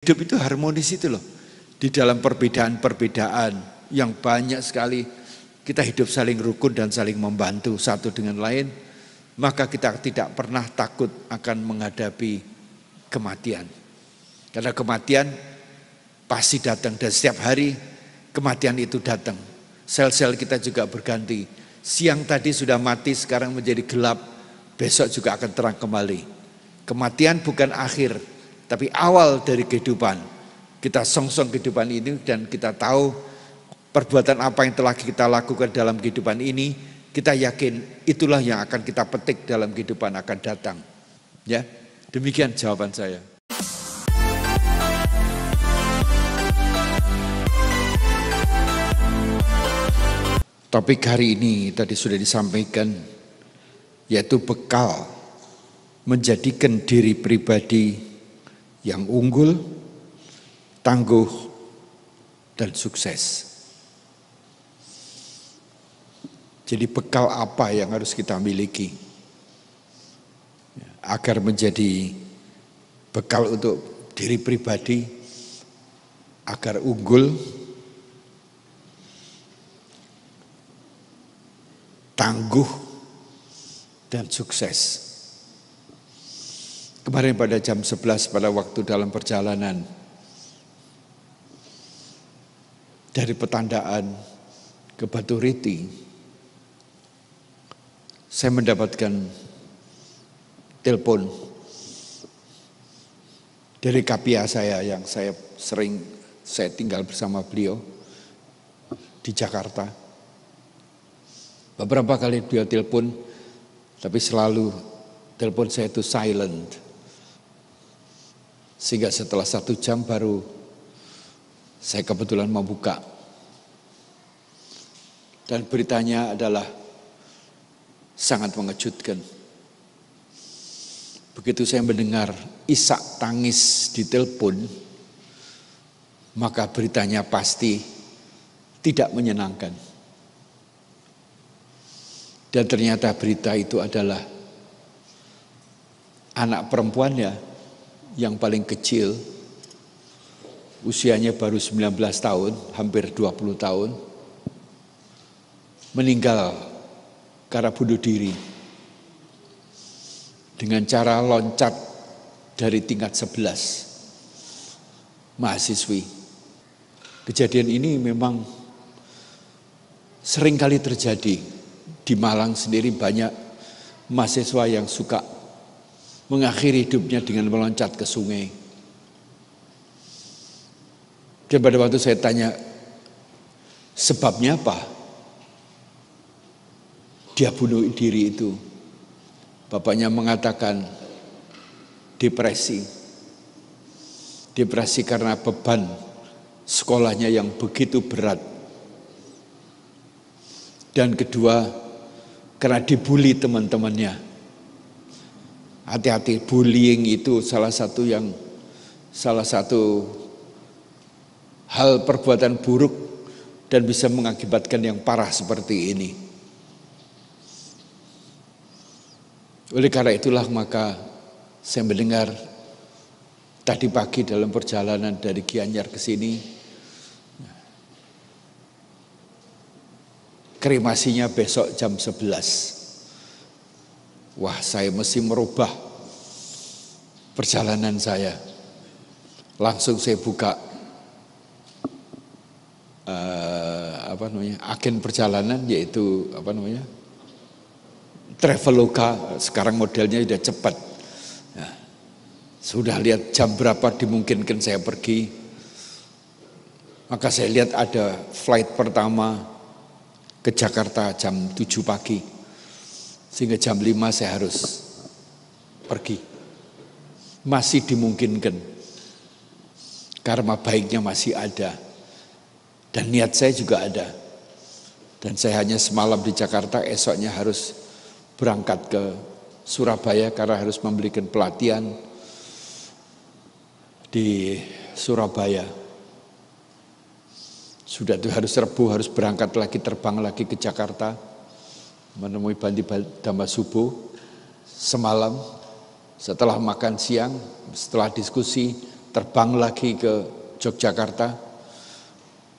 Hidup itu harmonis itu loh. Di dalam perbedaan-perbedaan yang banyak sekali, kita hidup saling rukun dan saling membantu satu dengan lain, maka kita tidak pernah takut akan menghadapi kematian. Karena kematian pasti datang dan setiap hari kematian itu datang. Sel-sel kita juga berganti. Siang tadi sudah mati, sekarang menjadi gelap, besok juga akan terang kembali. Kematian bukan akhir, tapi awal dari kehidupan. Kita songsong kehidupan ini dan kita tahu perbuatan apa yang telah kita lakukan dalam kehidupan ini, kita yakin itulah yang akan kita petik dalam kehidupan akan datang. Ya, demikian jawaban saya. Topik hari ini tadi sudah disampaikan, yaitu bekal menjadikan diri pribadi yang unggul, tangguh, dan sukses. Jadi bekal apa yang harus kita miliki agar menjadi bekal untuk diri pribadi agar unggul, tangguh, dan sukses. Kemarin pada jam 11 pada waktu dalam perjalanan dari Petandaan ke Batu Riti, saya mendapatkan telepon dari kapia saya yang saya tinggal bersama beliau di Jakarta. Beberapa kali beliau telepon, tapi selalu telepon saya itu silent. Sehingga setelah 1 jam baru saya kebetulan membuka. Dan beritanya adalah sangat mengejutkan. Begitu saya mendengar isak tangis di telepon, maka beritanya pasti tidak menyenangkan. Dan ternyata berita itu adalah anak perempuannya yang paling kecil, usianya baru 19 tahun, hampir 20 tahun, meninggal karena bunuh diri dengan cara loncat dari tingkat 11 mahasiswi. Kejadian ini memang sering kali terjadi. Di Malang sendiri banyak mahasiswa yang suka mengakhiri hidupnya dengan meloncat ke sungai. Dan pada waktu saya tanya, sebabnya apa dia bunuh diri itu? Bapaknya mengatakan depresi. Depresi karena beban sekolahnya yang begitu berat. Dan kedua, karena dibully teman-temannya. Hati-hati, bullying itu salah satu hal perbuatan buruk dan bisa mengakibatkan yang parah seperti ini. Oleh karena itulah maka saya mendengar tadi pagi dalam perjalanan dari Gianyar ke sini, kremasinya besok jam 11. Wah, saya mesti merubah perjalanan saya. Langsung saya buka agen perjalanan, yaitu Traveloka. Sekarang modelnya sudah cepat. Nah, sudah lihat jam berapa dimungkinkan saya pergi. Maka saya lihat ada flight pertama ke Jakarta jam 7 pagi. Sehingga jam 5 saya harus pergi. Masih dimungkinkan. Karma baiknya masih ada. Dan niat saya juga ada. Dan saya hanya semalam di Jakarta, esoknya harus berangkat ke Surabaya karena harus memberikan pelatihan di Surabaya. Sudah itu harus Rebu, harus berangkat lagi, terbang lagi ke Jakarta. Menemui Bandi Dhamma Subuh semalam. Setelah makan siang, setelah diskusi terbang lagi ke Yogyakarta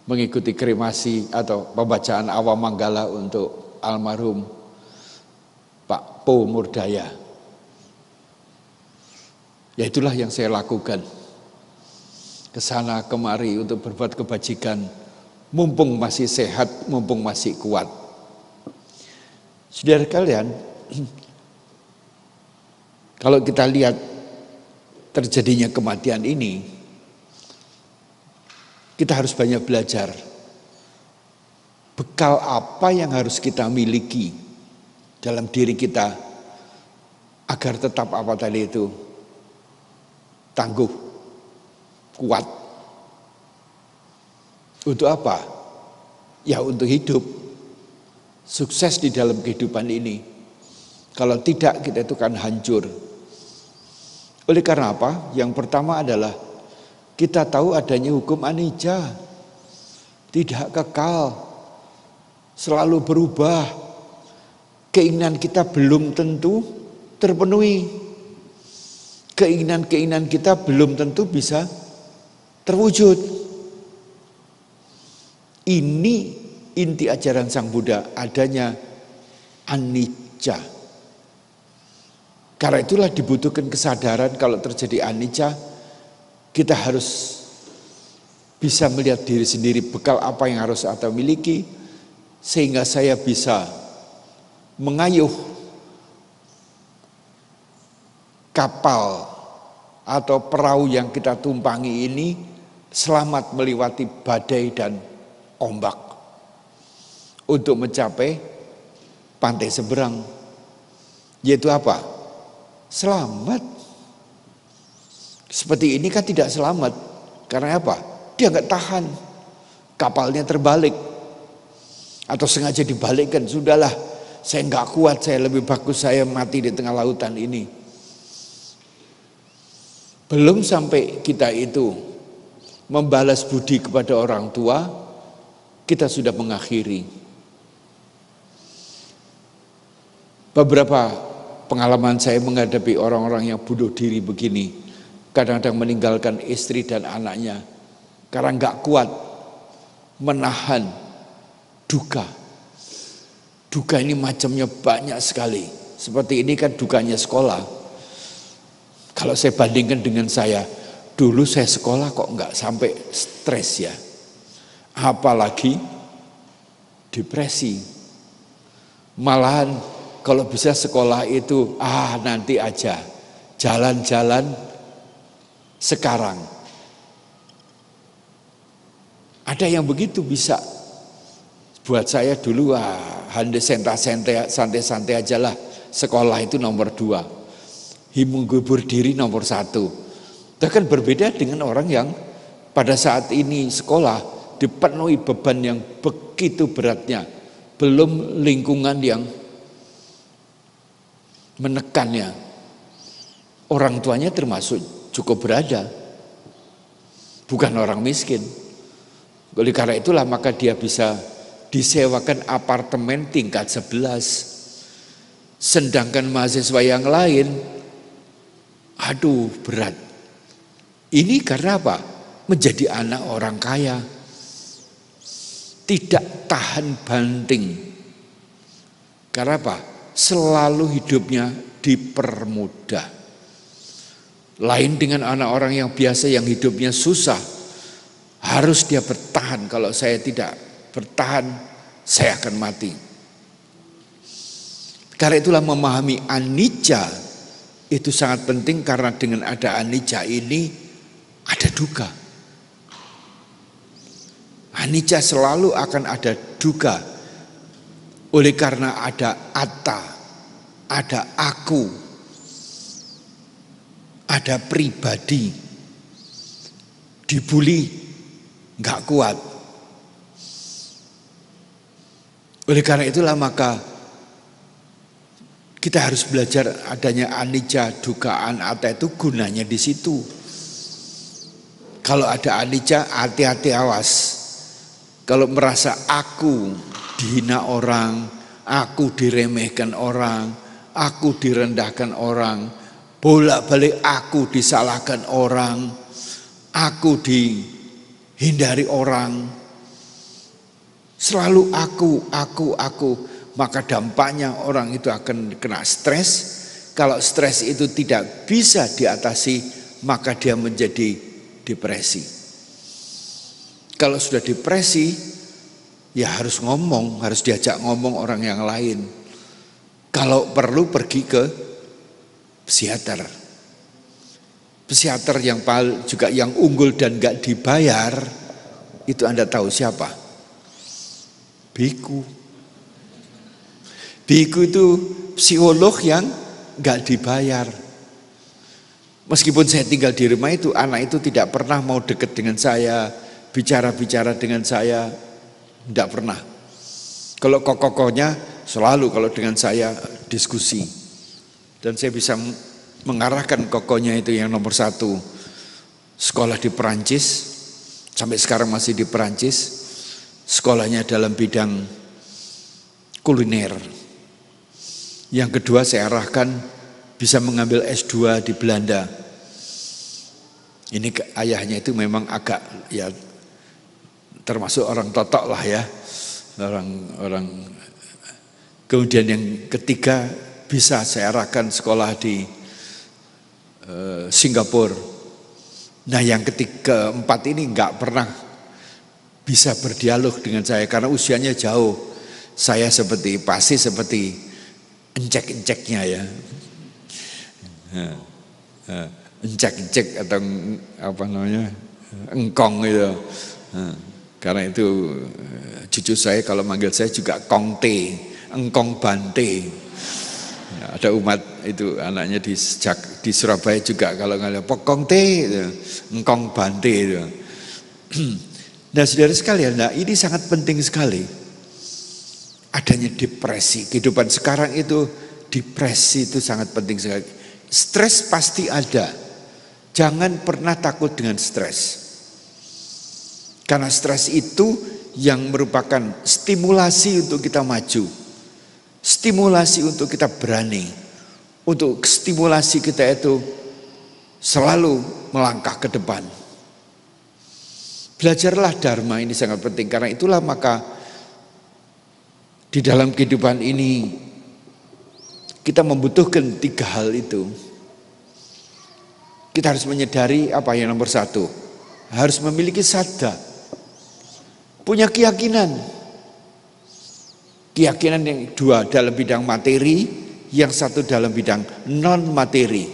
mengikuti kremasi atau pembacaan awam manggala untuk almarhum Pak Po Murdaya. Ya itulah yang saya lakukan. Kesana kemari untuk berbuat kebajikan, mumpung masih sehat, mumpung masih kuat. Saudara kalian, kalau kita lihat terjadinya kematian ini, kita harus banyak belajar. Bekal apa yang harus kita miliki dalam diri kita agar tetap apa tadi itu tangguh, kuat. Untuk apa? Ya untuk hidup, sukses di dalam kehidupan ini. Kalau tidak, kita itu kan hancur. Oleh karena apa? Yang pertama adalah kita tahu adanya hukum anicca, tidak kekal, selalu berubah. Keinginan kita belum tentu terpenuhi. Keinginan-keinginan kita belum tentu bisa terwujud. Ini inti ajaran Sang Buddha, adanya anicca. Karena itulah dibutuhkan kesadaran kalau terjadi anicca, kita harus bisa melihat diri sendiri, bekal apa yang harus kita miliki, sehingga saya bisa mengayuh kapal atau perahu yang kita tumpangi ini selamat melewati badai dan ombak untuk mencapai pantai seberang. Yaitu apa? Selamat. Seperti ini kan tidak selamat. Karena apa? Dia nggak tahan. Kapalnya terbalik. Atau sengaja dibalikkan. Sudahlah, saya nggak kuat, saya lebih bagus saya mati di tengah lautan ini. Belum sampai kita itu membalas budi kepada orang tua, kita sudah mengakhiri. Beberapa pengalaman saya menghadapi orang-orang yang bunuh diri begini, kadang-kadang meninggalkan istri dan anaknya karena nggak kuat menahan duka. Duka ini macamnya banyak sekali. Seperti ini kan dukanya sekolah. Kalau saya bandingkan dengan saya, dulu saya sekolah kok nggak sampai stres ya. Apalagi depresi. Malahan kalau bisa sekolah itu, nanti aja. Jalan-jalan sekarang. Ada yang begitu bisa. Buat saya dulu, santai-santai aja lah. Sekolah itu nomor 2. Menghibur diri nomor 1. Itu kan berbeda dengan orang yang pada saat ini sekolah dipenuhi beban yang begitu beratnya. Belum lingkungan yang menekannya. Orang tuanya termasuk cukup berada. Bukan orang miskin. Oleh karena itulah maka dia bisa disewakan apartemen tingkat 11. Sedangkan mahasiswa yang lain berat. Ini karena apa? Menjadi anak orang kaya. Tidak tahan banting. Karena apa? Selalu hidupnya dipermudah. Lain dengan anak orang yang biasa yang hidupnya susah. Harus dia bertahan. Kalau saya tidak bertahan, saya akan mati. Karena itulah memahami anicca itu sangat penting, karena dengan ada anicca ini ada duka. Anicca selalu akan ada duka. Oleh karena ada atta, ada aku, ada pribadi. Dibully nggak kuat. Oleh karena itulah maka kita harus belajar adanya anicca, dukaan, atta itu gunanya di situ. Kalau ada anicca, hati-hati, awas. Kalau merasa aku dihina orang, aku diremehkan orang, aku direndahkan orang, bolak-balik aku disalahkan orang, Aku dihindari orang, selalu aku, maka dampaknya orang itu akan kena stres. Kalau stres itu tidak bisa diatasi, maka dia menjadi depresi. Kalau sudah depresi, ya harus ngomong, harus diajak ngomong orang yang lain. Kalau perlu pergi ke psikiater. Psikiater yang juga yang unggul dan gak dibayar, itu Anda tahu siapa? Biku. Biku itu psikolog yang gak dibayar. Meskipun saya tinggal di rumah itu, anak itu tidak pernah mau dekat dengan saya, bicara-bicara dengan saya, tidak pernah. Kalau kokohnya selalu kalau dengan saya diskusi. Dan saya bisa mengarahkan kokohnya itu yang nomor 1. Sekolah di Perancis, sampai sekarang masih di Perancis. Sekolahnya dalam bidang kuliner. Yang kedua saya arahkan bisa mengambil S2 di Belanda. Ini ayahnya itu memang agak ya termasuk orang totok lah ya. Orang kemudian yang ketiga bisa saya arahkan sekolah di Singapura. Nah yang keempat ini enggak pernah bisa berdialog dengan saya karena usianya jauh. Saya pasti seperti encek-enceknya ya. Encek-encek atau apa namanya engkong gitu. Karena itu cucu saya kalau manggil saya juga kongte, engkong bante. Ya, ada umat itu anaknya di Surabaya juga kalau ngelihat pokongte, engkong bante itu. Nah saudara sekalian, nah ini sangat penting sekali. Adanya depresi, kehidupan sekarang itu depresi itu sangat penting sekali. Stres pasti ada. Jangan pernah takut dengan stres. Karena stres itu yang merupakan stimulasi untuk kita maju. Stimulasi untuk kita berani. Untuk stimulasi kita itu selalu melangkah ke depan. Belajarlah Dharma ini sangat penting. Karena itulah maka di dalam kehidupan ini kita membutuhkan 3 hal itu. Kita harus menyadari apa yang nomor 1. Harus memiliki sadda. Punya keyakinan. Keyakinan yang 2 dalam bidang materi, yang 1 dalam bidang non materi.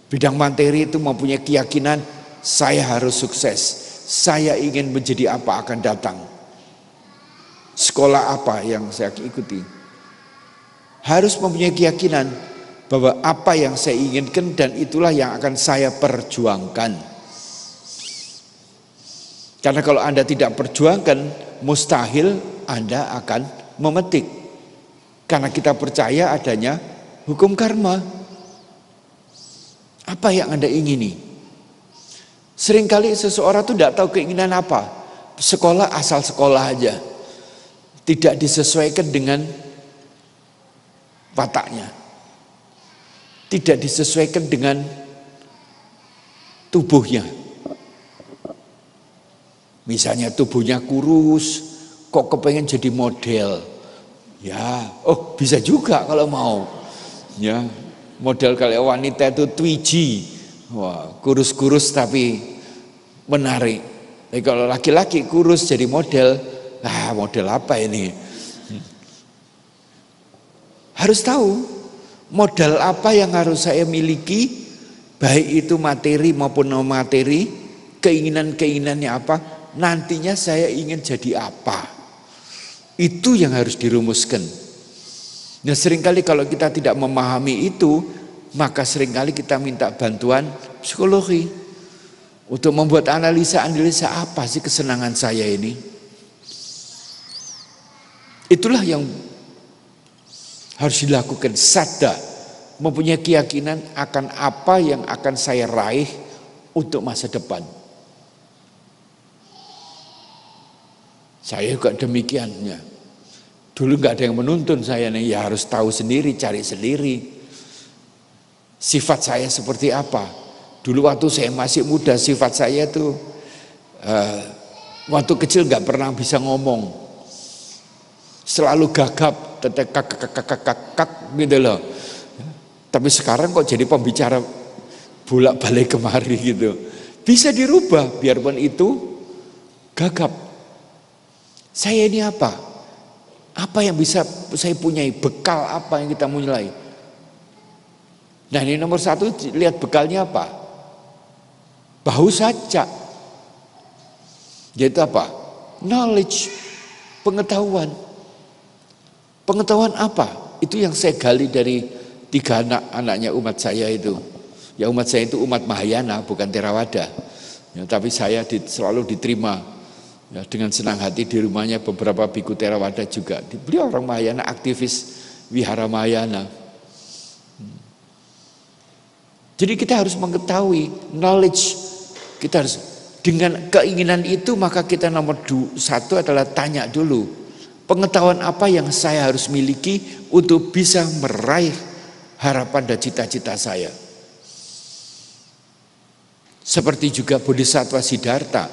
Bidang materi itu mempunyai keyakinan saya harus sukses. Saya ingin menjadi apa akan datang. Sekolah apa yang saya ikuti. Harus mempunyai keyakinan bahwa apa yang saya inginkan dan itulah yang akan saya perjuangkan. Karena kalau Anda tidak perjuangkan, mustahil Anda akan memetik. Karena kita percaya adanya hukum karma. Apa yang Anda ingini? Seringkali seseorang itu tidak tahu keinginan apa. Sekolah asal sekolah aja. Tidak disesuaikan dengan wataknya. Tidak disesuaikan dengan tubuhnya. Misalnya tubuhnya kurus, kok kepengen jadi model. Ya, bisa juga kalau mau. Ya, model kalau wanita itu twiji. Wah, kurus-kurus tapi menarik. Tapi kalau laki-laki kurus jadi model, model apa ini? Harus tahu modal apa yang harus saya miliki, baik itu materi maupun non materi, keinginan-keinginannya apa, nantinya saya ingin jadi apa. Itu yang harus dirumuskan. Nah seringkali kalau kita tidak memahami itu, maka seringkali kita minta bantuan psikologi untuk membuat analisa-analisa apa sih kesenangan saya ini. Itulah yang harus dilakukan, sadda, mempunyai keyakinan akan apa yang akan saya raih untuk masa depan. Saya juga demikiannya. Dulu nggak ada yang menuntun saya nih, ya harus tahu sendiri, cari sendiri. Sifat saya seperti apa? Dulu waktu saya masih muda sifat saya tuh waktu kecil nggak pernah bisa ngomong, selalu gagap, tetek kak gitu loh. Tapi sekarang kok jadi pembicara bolak-balik kemari gitu. Bisa dirubah biarpun itu gagap. Saya ini apa? Apa yang bisa saya punyai? Bekal apa yang kita mulai? Nah ini nomor satu, lihat bekalnya apa? Bahu saja. Yaitu apa? Knowledge, pengetahuan. Pengetahuan apa? Itu yang saya gali dari 3 anak-anaknya umat saya itu. Ya umat saya itu umat Mahayana, bukan Theravada. Ya, tapi saya selalu diterima ya, dengan senang hati di rumahnya beberapa biku Theravada juga. Beliau orang Mahayana, aktivis wihara Mahayana. Jadi kita harus mengetahui knowledge. Kita harus dengan keinginan itu, maka kita nomor 1 adalah tanya dulu. Pengetahuan apa yang saya harus miliki untuk bisa meraih harapan dan cita-cita saya. Seperti juga Bodhisattva Siddhartha.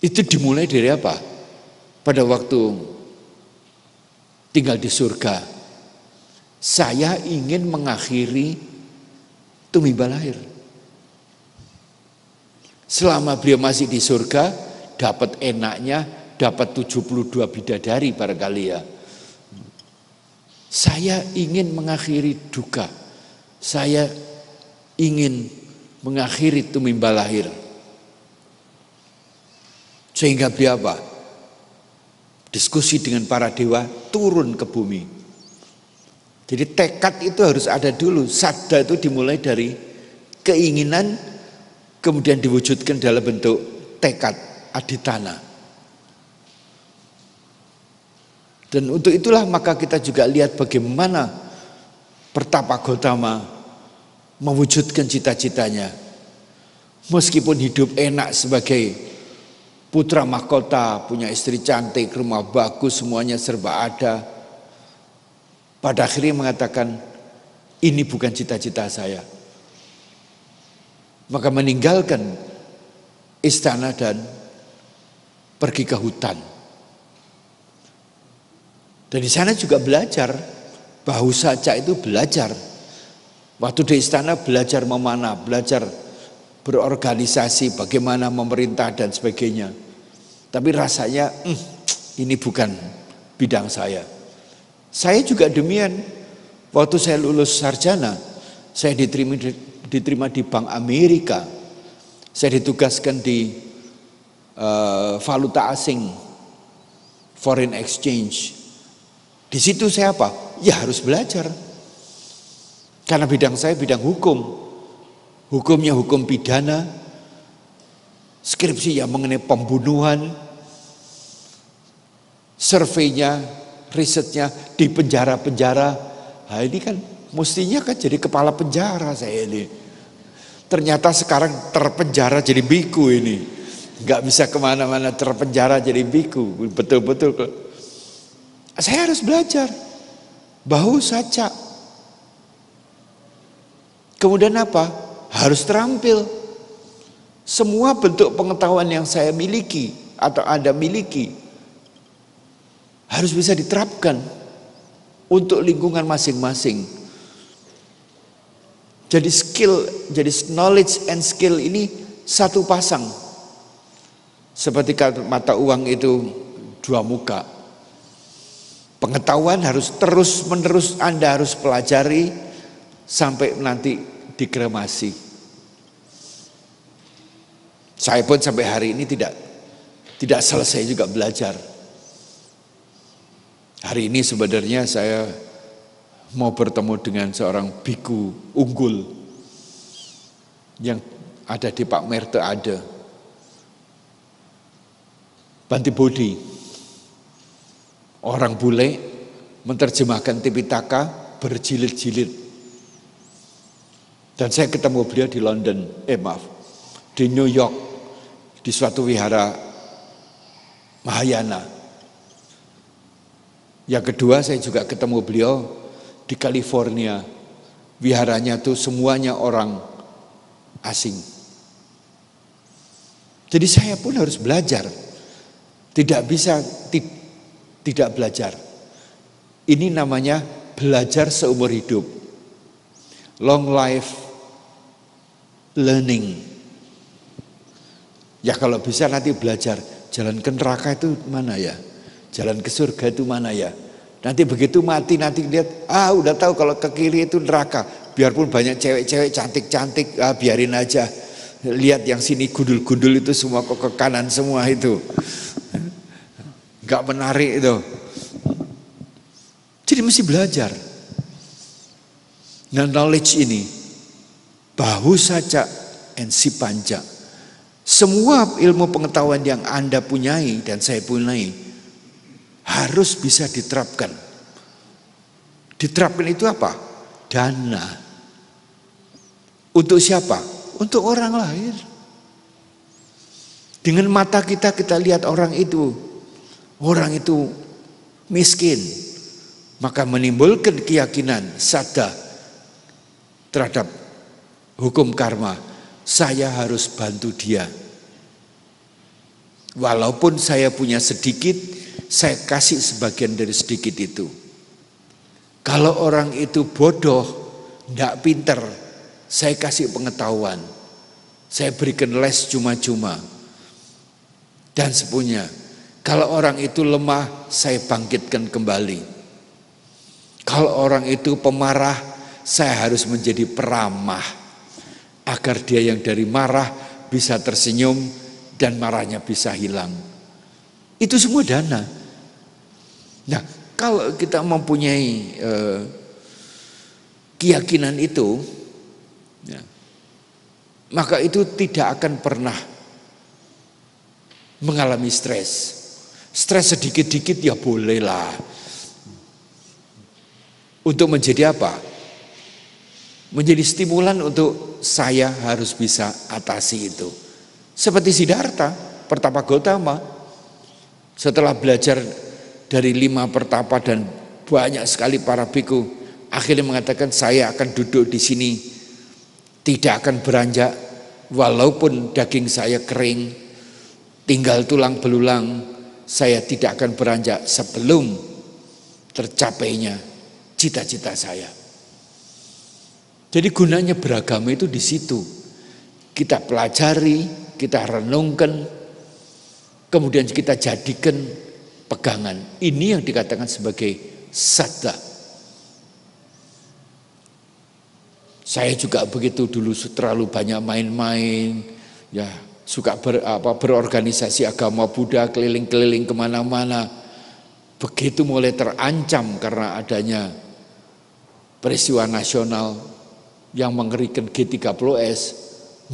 Itu dimulai dari apa? Pada waktu tinggal di surga, saya ingin mengakhiri tumimba lahir. Selama beliau masih di surga, dapat enaknya, dapat 72 bidadari barangkali ya. Saya ingin mengakhiri duka. Saya ingin mengakhiri tumimba lahir. Sehingga beliau apa? Diskusi dengan para dewa, turun ke bumi. Jadi tekad itu harus ada dulu. Sadda itu dimulai dari keinginan, kemudian diwujudkan dalam bentuk tekad, aditana. Dan untuk itulah maka kita juga lihat bagaimana Pertapa Gautama mewujudkan cita-citanya. Meskipun hidup enak sebagai putra mahkota, punya istri cantik, rumah bagus, semuanya serba ada. Pada akhirnya mengatakan, ini bukan cita-cita saya. Maka meninggalkan istana dan pergi ke hutan. Dan di sana juga belajar, Bahu Saca itu belajar. Waktu di istana belajar memanah, belajar berorganisasi, bagaimana memerintah dan sebagainya. Tapi rasanya ini bukan bidang saya. Saya juga demikian. Waktu saya lulus sarjana, saya diterima di Bank Amerika. Saya ditugaskan di valuta asing, foreign exchange. Di situ saya apa? Ya harus belajar. Karena bidang saya bidang hukum. Hukumnya hukum pidana. Skripsi yang mengenai pembunuhan. Surveinya, risetnya di penjara-penjara. Nah ini kan mestinya kan jadi kepala penjara saya ini. Ternyata sekarang terpenjara jadi biku ini. Gak bisa kemana-mana, terpenjara jadi biku. Betul-betul. Saya harus belajar. Bahu saca. Kemudian apa? Harus terampil. Semua bentuk pengetahuan yang saya miliki atau Anda miliki harus bisa diterapkan untuk lingkungan masing-masing. Jadi skill, jadi knowledge and skill ini satu pasang. Seperti mata uang itu 2 muka. Pengetahuan harus terus-menerus Anda harus pelajari sampai nanti dikremasi. Saya pun sampai hari ini tidak selesai juga belajar. Hari ini sebenarnya saya mau bertemu dengan seorang biku unggul yang ada di Pak Merte ada. Bhante Bodhi. Orang bule menerjemahkan Tipitaka berjilid-jilid. Dan saya ketemu beliau di London, di New York, di suatu wihara Mahayana. Yang kedua saya juga ketemu beliau di California. Wiharanya tuh semuanya orang asing. Jadi saya pun harus belajar. Tidak bisa tidak belajar. Ini namanya belajar seumur hidup. Long life learning. Ya kalau bisa nanti belajar. Jalan ke neraka itu mana ya? Jalan ke surga itu mana ya? Nanti begitu mati nanti lihat, udah tahu kalau ke kiri itu neraka. Biarpun banyak cewek-cewek cantik-cantik, biarin aja. Lihat yang sini gundul-gundul itu semua kok ke kanan semua itu. Gak menarik itu. Jadi mesti belajar. Nah knowledge ini bahu saja and si panca. Semua ilmu pengetahuan yang Anda punyai dan saya punyai harus bisa diterapkan. Diterapkan itu apa? Dana. Untuk siapa? Untuk orang lain. Dengan mata kita lihat orang itu miskin, maka menimbulkan keyakinan sadar terhadap hukum karma. Saya harus bantu dia. Walaupun saya punya sedikit, saya kasih sebagian dari sedikit itu. Kalau orang itu bodoh, tidak pinter, saya kasih pengetahuan. Saya berikan les cuma-cuma. Dan sepunya. Kalau orang itu lemah, saya bangkitkan kembali. Kalau orang itu pemarah, saya harus menjadi peramah. Agar dia yang dari marah bisa tersenyum dan marahnya bisa hilang. Itu semua dana. Nah, kalau kita mempunyai keyakinan itu, ya, maka itu tidak akan pernah mengalami stres. Stres sedikit-dikit ya bolehlah. Untuk menjadi apa? Menjadi stimulan untuk saya harus bisa atasi itu. Seperti Siddhartha, Pertapa Gautama. Setelah belajar dari 5 pertapa dan banyak sekali para biku, akhirnya mengatakan saya akan duduk di sini, tidak akan beranjak, walaupun daging saya kering, tinggal tulang belulang, saya tidak akan beranjak sebelum tercapainya cita-cita saya. Jadi gunanya beragama itu di situ. Kita pelajari, kita renungkan, kemudian kita jadikan pegangan. Ini yang dikatakan sebagai saddha. Saya juga begitu dulu, terlalu banyak main-main, ya suka berorganisasi agama Buddha, keliling-keliling kemana-mana. Begitu mulai terancam karena adanya peristiwa nasional yang mengerikan G30S,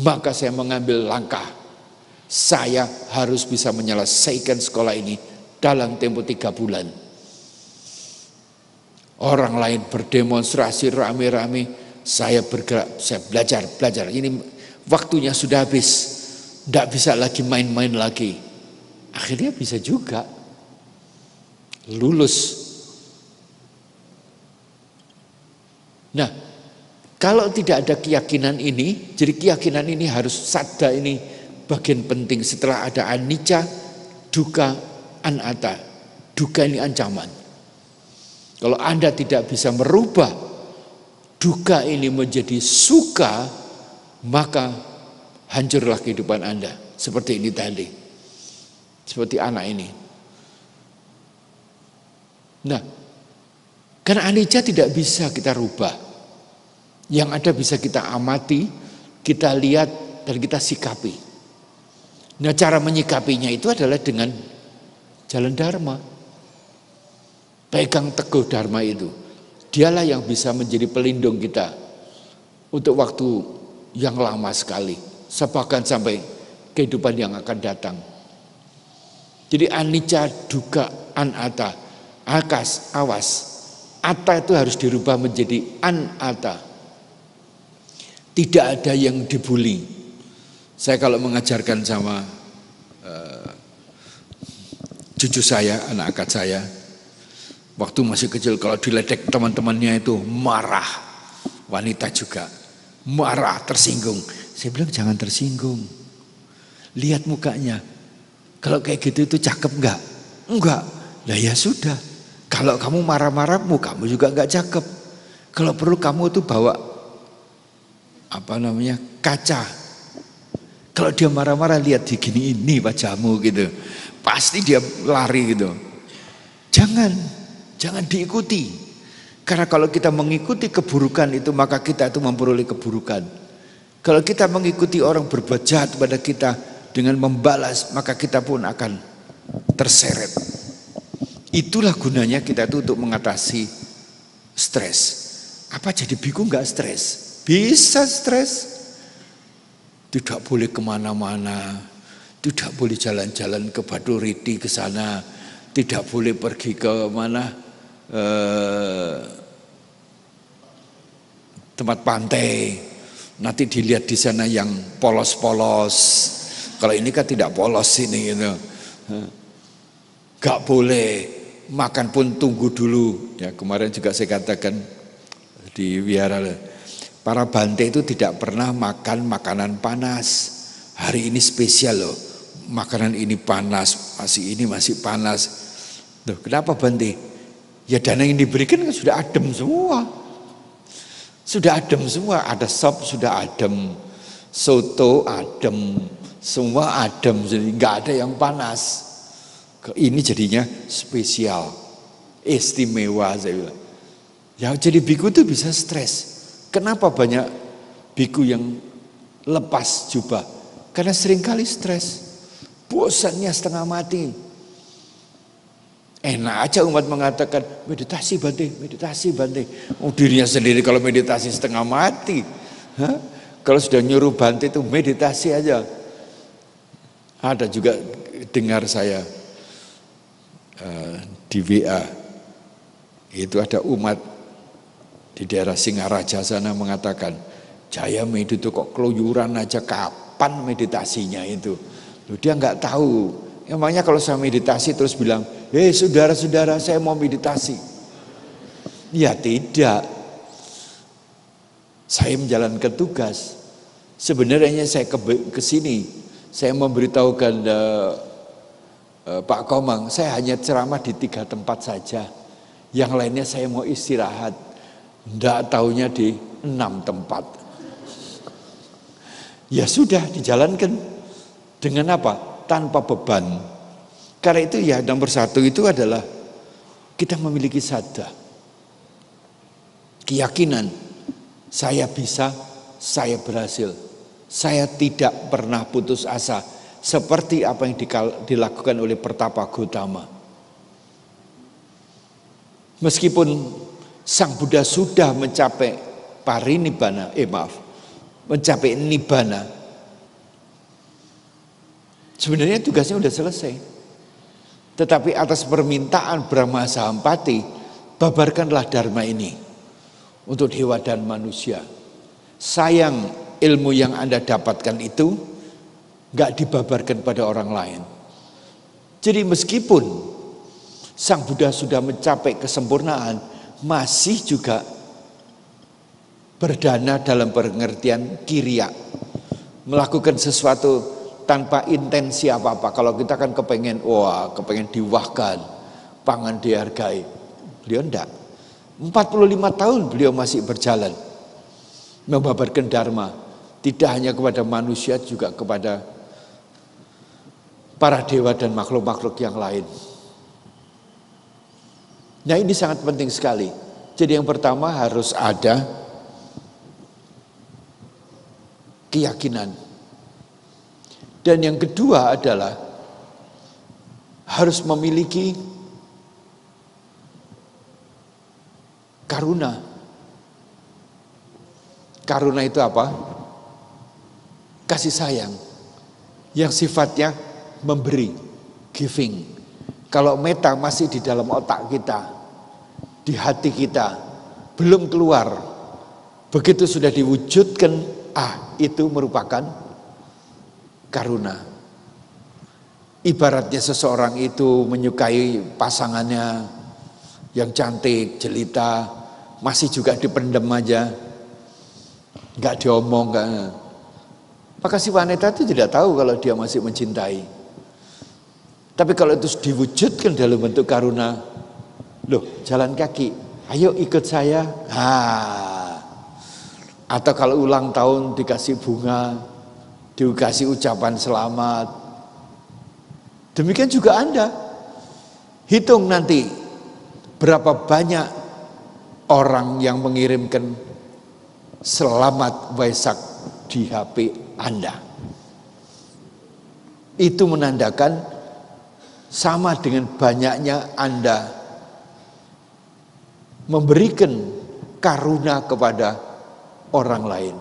maka saya mengambil langkah. Saya harus bisa menyelesaikan sekolah ini dalam tempo 3 bulan. Orang lain berdemonstrasi rame-rame, saya bergerak, saya belajar. Ini waktunya sudah habis, tidak bisa lagi main-main lagi. Akhirnya bisa juga lulus. Nah, kalau tidak ada keyakinan ini, jadi keyakinan ini harus saddha, ini bagian penting. Setelah ada anicca, dukkha, anatta. Dukkha ini ancaman. Kalau Anda tidak bisa merubah dukkha ini menjadi sukha, maka hancurlah kehidupan Anda. Seperti ini tadi. Seperti anak ini. Nah, karena anicca tidak bisa kita rubah. Yang ada bisa kita amati, kita lihat, dan kita sikapi. Nah, cara menyikapinya itu adalah dengan jalan dharma. Pegang teguh dharma itu. Dialah yang bisa menjadi pelindung kita untuk waktu yang lama sekali, bahkan sampai kehidupan yang akan datang. Jadi anicca, dukkha, anatta, awas. Atta itu harus dirubah menjadi anatta. Tidak ada yang dibully. Saya kalau mengajarkan sama cucu saya, anak angkat saya, waktu masih kecil, kalau diledek teman-temannya itu marah. Wanita juga marah, tersinggung. Saya bilang jangan tersinggung. Lihat mukanya. Kalau kayak gitu itu cakep enggak? Enggak. Lah ya sudah. Kalau kamu marah-marah mukamu juga enggak cakep. Kalau perlu kamu tuh bawa kaca. Kalau dia marah-marah lihat di gini ini wajahmu gitu. Pasti dia lari gitu. Jangan diikuti. Karena kalau kita mengikuti keburukan itu maka kita itu memperoleh keburukan. Kalau kita mengikuti orang berbuat jahat pada kita dengan membalas maka kita pun akan terseret. Itulah gunanya kita itu untuk mengatasi stres. Apa jadi biku enggak stres? Bisa stres. Tidak boleh kemana-mana. Tidak boleh jalan-jalan ke Batu Riti ke sana. Tidak boleh pergi ke mana tempat pantai. Nanti dilihat di sana yang polos-polos. Kalau ini kan tidak polos ini gitu. Gak boleh. Makan pun tunggu dulu. Ya kemarin juga saya katakan di wihara, para bante itu tidak pernah makan makanan panas. Hari ini spesial loh. Makanan ini panas, masih panas. Loh, kenapa bante? Ya dana yang diberikan kan sudah adem semua. Sudah adem semua, ada sop sudah adem, soto adem, semua adem, jadi nggak ada yang panas. Ini jadinya spesial, istimewa saya bilang. Ya jadi biku itu bisa stres. Kenapa banyak biku yang lepas jubah? Karena seringkali stres, bosannya setengah mati. Enak aja umat mengatakan meditasi bante. Dirinya sendiri kalau meditasi setengah mati. Kalau sudah nyuruh bante itu meditasi aja. Ada juga dengar saya di WA. Itu ada umat di daerah Singaraja sana mengatakan, Jaya medit itu kok keluyuran aja, kapan meditasinya itu? Loh, dia nggak tahu. Emangnya kalau saya meditasi terus bilang, saudara-saudara saya mau meditasi. Ya tidak. Saya menjalankan tugas. Sebenarnya saya ke sini, saya memberitahukan Pak Komang, saya hanya ceramah di 3 tempat saja. Yang lainnya saya mau istirahat. Nggak taunya di 6 tempat. Ya sudah dijalankan. Dengan apa? Tanpa beban. Karena itu ya nomor 1 itu adalah kita memiliki sadar, keyakinan, saya bisa, saya berhasil, saya tidak pernah putus asa, seperti apa yang dilakukan oleh Pertapa Gautama. Meskipun Sang Buddha sudah mencapai mencapai nibbana, sebenarnya tugasnya sudah selesai. Tetapi atas permintaan Brahma Sahampati, babarkanlah dharma ini untuk dewa dan manusia. Sayang ilmu yang Anda dapatkan itu gak dibabarkan pada orang lain. Jadi meskipun Sang Buddha sudah mencapai kesempurnaan, masih juga berdana dalam pengertian kiriya, melakukan sesuatu tanpa intensi apa-apa. Kalau kita kan kepengen diwahkan, pangan dihargai. Beliau enggak. 45 tahun beliau masih berjalan membabarkan dharma, tidak hanya kepada manusia, juga kepada para dewa dan makhluk-makhluk yang lain. Nah, ini sangat penting sekali. Jadi yang pertama harus ada keyakinan. Dan yang kedua adalah harus memiliki karuna. Karuna itu apa? Kasih sayang. Yang sifatnya memberi, giving. Kalau meta masih di dalam otak kita, di hati kita, belum keluar. Begitu sudah diwujudkan, itu merupakan karuna. Ibaratnya seseorang itu menyukai pasangannya yang cantik, jelita, masih juga dipendam aja, nggak diomong, Maka si wanita itu tidak tahu kalau dia masih mencintai. Tapi kalau itu diwujudkan dalam bentuk karuna, loh jalan kaki, ayo ikut saya. Atau kalau ulang tahun dikasih bunga, dikasih ucapan selamat. Demikian juga Anda. Hitung nanti berapa banyak orang yang mengirimkan selamat Waisak di HP Anda. Itu menandakan sama dengan banyaknya Anda memberikan karuna kepada orang lain.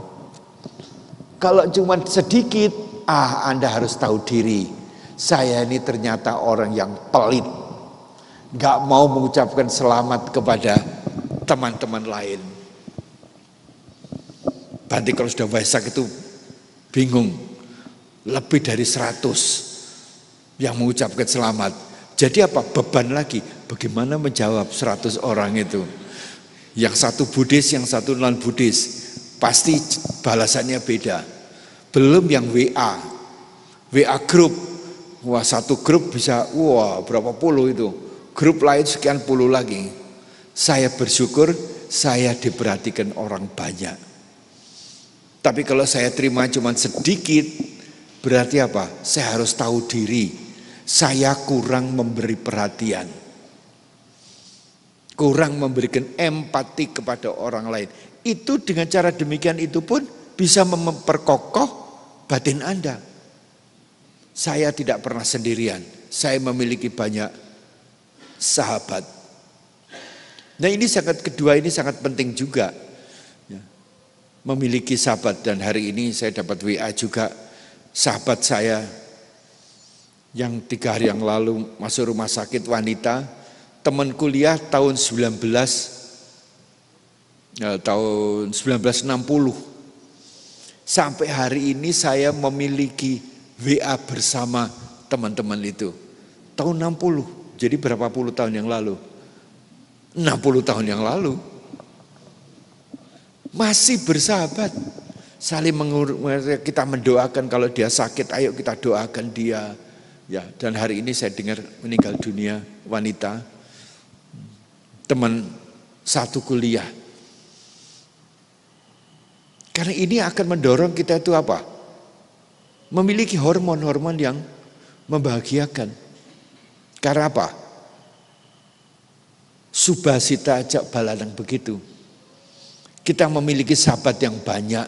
Kalau cuma sedikit, Anda harus tahu diri. Saya ini ternyata orang yang pelit, gak mau mengucapkan selamat kepada teman-teman lain. Berarti kalau sudah Waisak itu bingung, lebih dari 100 yang mengucapkan selamat. Jadi apa? Beban lagi. Bagaimana menjawab 100 orang itu? Yang satu Buddhis, yang satu non Buddhis. Pasti balasannya beda. Belum yang WA grup. Wah, satu grup bisa berapa puluh itu. Grup lain sekian puluh lagi. Saya bersyukur saya diperhatikan orang banyak. Tapi kalau saya terima cuma sedikit, berarti apa? Saya harus tahu diri. Saya kurang memberi perhatian. Kurang memberikan empati kepada orang lain. Itu dengan cara demikian itu pun bisa memperkokoh batin Anda. Saya tidak pernah sendirian. Saya memiliki banyak sahabat. Nah ini kedua ini sangat penting juga. Memiliki sahabat, dan hari ini saya dapat WA juga sahabat saya yang 3 hari yang lalu masuk rumah sakit, wanita, teman kuliah tahun 1960. Sampai hari ini saya memiliki WA bersama teman-teman itu. Tahun 60, jadi berapa puluh tahun yang lalu? 60 tahun yang lalu. Masih bersahabat. Saling kita mendoakan kalau dia sakit, ayo kita doakan dia. Ya, dan hari ini saya dengar meninggal dunia wanita, teman satu kuliah. Karena ini akan mendorong kita itu apa? Memiliki hormon-hormon yang membahagiakan. Karena apa? Subhasita ajak baladang begitu. Kita memiliki sahabat yang banyak.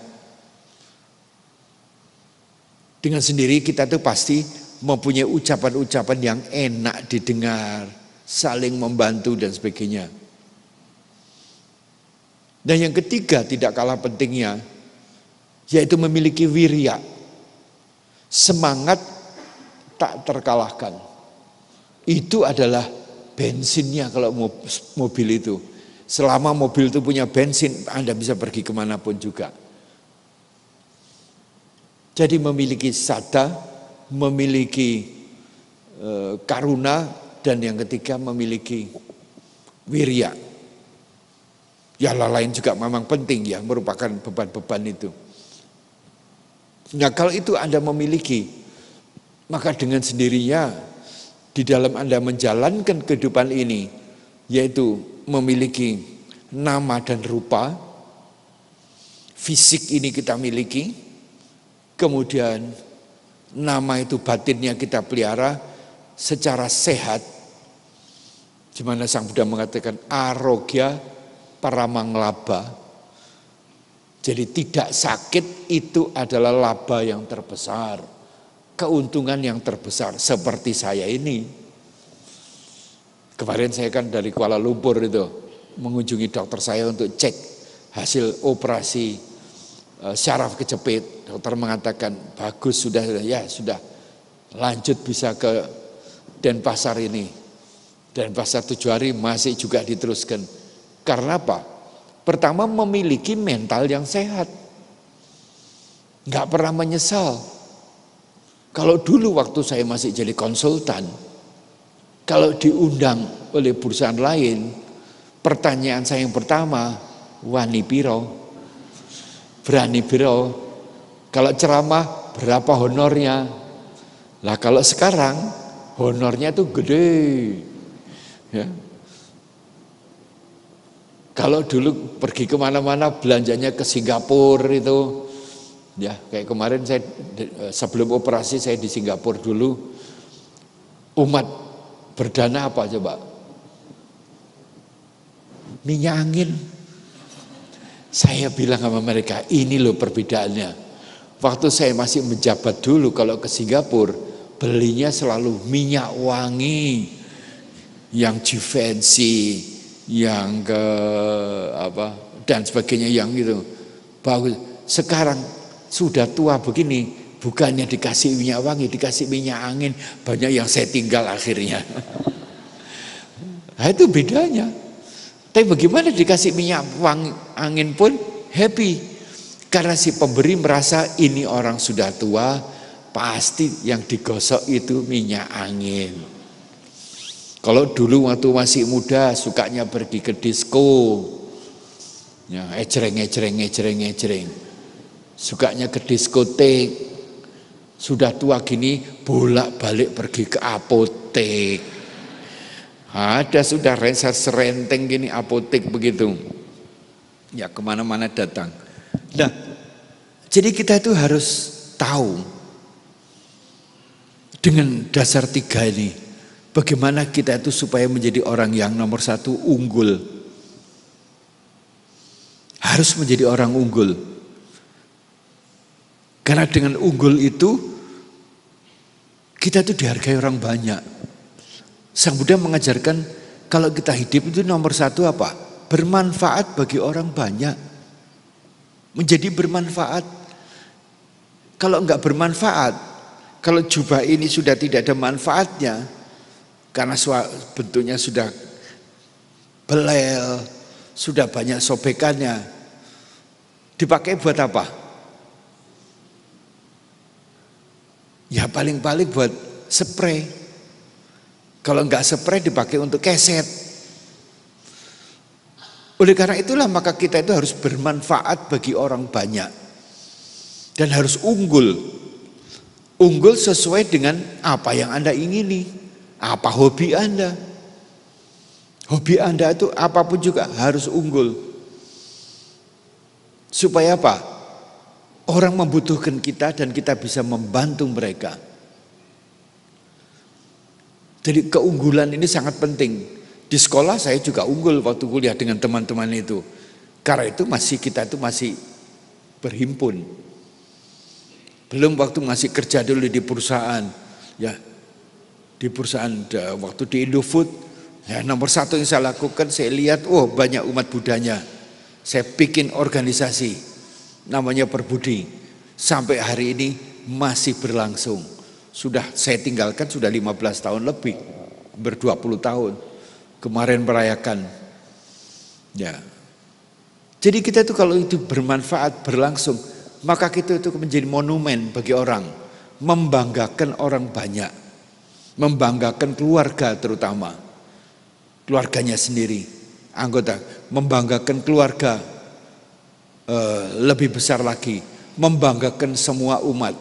Dengan sendiri kita tuh pasti mempunyai ucapan-ucapan yang enak didengar, saling membantu dan sebagainya. Dan yang ketiga tidak kalah pentingnya, yaitu memiliki wirya, semangat tak terkalahkan. Itu adalah bensinnya kalau mobil itu. Selama mobil itu punya bensin, Anda bisa pergi kemanapun juga. Jadi memiliki sada, memiliki karuna, dan yang ketiga memiliki wirya. Yang lain juga memang penting ya, merupakan beban-beban itu. Nah kalau itu Anda memiliki, maka dengan sendirinya di dalam Anda menjalankan kehidupan ini, yaitu memiliki nama dan rupa, fisik ini kita miliki, kemudian nama itu batinnya kita pelihara secara sehat. Di mana Sang Buddha mengatakan arogya paramanglaba. Jadi tidak sakit itu adalah laba yang terbesar. Keuntungan yang terbesar seperti saya ini. Kemarin saya kan dari Kuala Lumpur itu mengunjungi dokter saya untuk cek hasil operasi syaraf kejepit. Dokter mengatakan bagus, sudah lanjut bisa ke Denpasar ini. Denpasar 7 hari masih juga diteruskan. Karena apa? Pertama memiliki mental yang sehat. Enggak pernah menyesal. Kalau dulu waktu saya masih jadi konsultan, kalau diundang oleh perusahaan lain, pertanyaan saya yang pertama, wani piro? Berani piro? Kalau ceramah, berapa honornya. Lah kalau sekarang honornya tuh gede. Ya. Kalau dulu pergi kemana-mana belanjanya ke Singapura itu, ya kayak kemarin saya sebelum operasi saya di Singapura dulu, umat berdana apa coba? Minyak angin. Saya bilang sama mereka, ini loh perbedaannya. Waktu saya masih menjabat dulu kalau ke Singapura, belinya selalu minyak wangi, yang Givenchy, yang ke apa dan sebagainya yang gitu bagus. Sekarang sudah tua begini, bukannya dikasih minyak wangi, dikasih minyak angin, banyak yang saya tinggal akhirnya. Nah, itu bedanya. Tapi bagaimana dikasih minyak wangi angin pun happy, karena si pemberi merasa ini orang sudah tua, pasti yang digosok itu minyak angin. Kalau dulu waktu masih muda sukanya pergi ke disko, ya ejreng. Sukanya ke diskotek. Sudah tua gini bolak-balik pergi ke apotek. Ada sudah serenteng gini apotek begitu. Ya kemana-mana datang. Nah, jadi kita itu harus tahu dengan dasar 3 ini. Bagaimana kita itu supaya menjadi orang yang nomor 1 unggul. Harus menjadi orang unggul. Karena dengan unggul itu kita itu dihargai orang banyak. Sang Buddha mengajarkan kalau kita hidup itu nomor 1 apa? Bermanfaat bagi orang banyak. Menjadi bermanfaat. Kalau enggak bermanfaat, kalau jubah ini sudah tidak ada manfaatnya, karena bentuknya sudah belel, sudah banyak sobekannya, dipakai buat apa? Ya paling-paling buat spray. Kalau enggak spray dipakai untuk keset. Oleh karena itulah maka kita itu harus bermanfaat bagi orang banyak. Dan harus unggul. Unggul sesuai dengan apa yang Anda ingini. Apa hobi Anda? Hobi Anda itu apapun juga harus unggul. Supaya apa? Orang membutuhkan kita dan kita bisa membantu mereka. Jadi keunggulan ini sangat penting. Di sekolah saya juga unggul waktu kuliah dengan teman-teman itu. Karena itu kita itu masih berhimpun. Belum waktu masih kerja dulu di perusahaan. Ya. Di perusahaan waktu di Indofood, ya nomor 1 yang saya lakukan, saya lihat banyak umat Budanya. Saya bikin organisasi namanya Perbudi. Sampai hari ini masih berlangsung. Sudah saya tinggalkan sudah 15 tahun lebih, ber-20 tahun. Kemarin merayakan. Ya. Jadi kita itu kalau itu bermanfaat, berlangsung, maka kita itu menjadi monumen bagi orang, membanggakan orang banyak. Membanggakan keluarga terutama, keluarganya sendiri, anggota, membanggakan keluarga lebih besar lagi, membanggakan semua umat.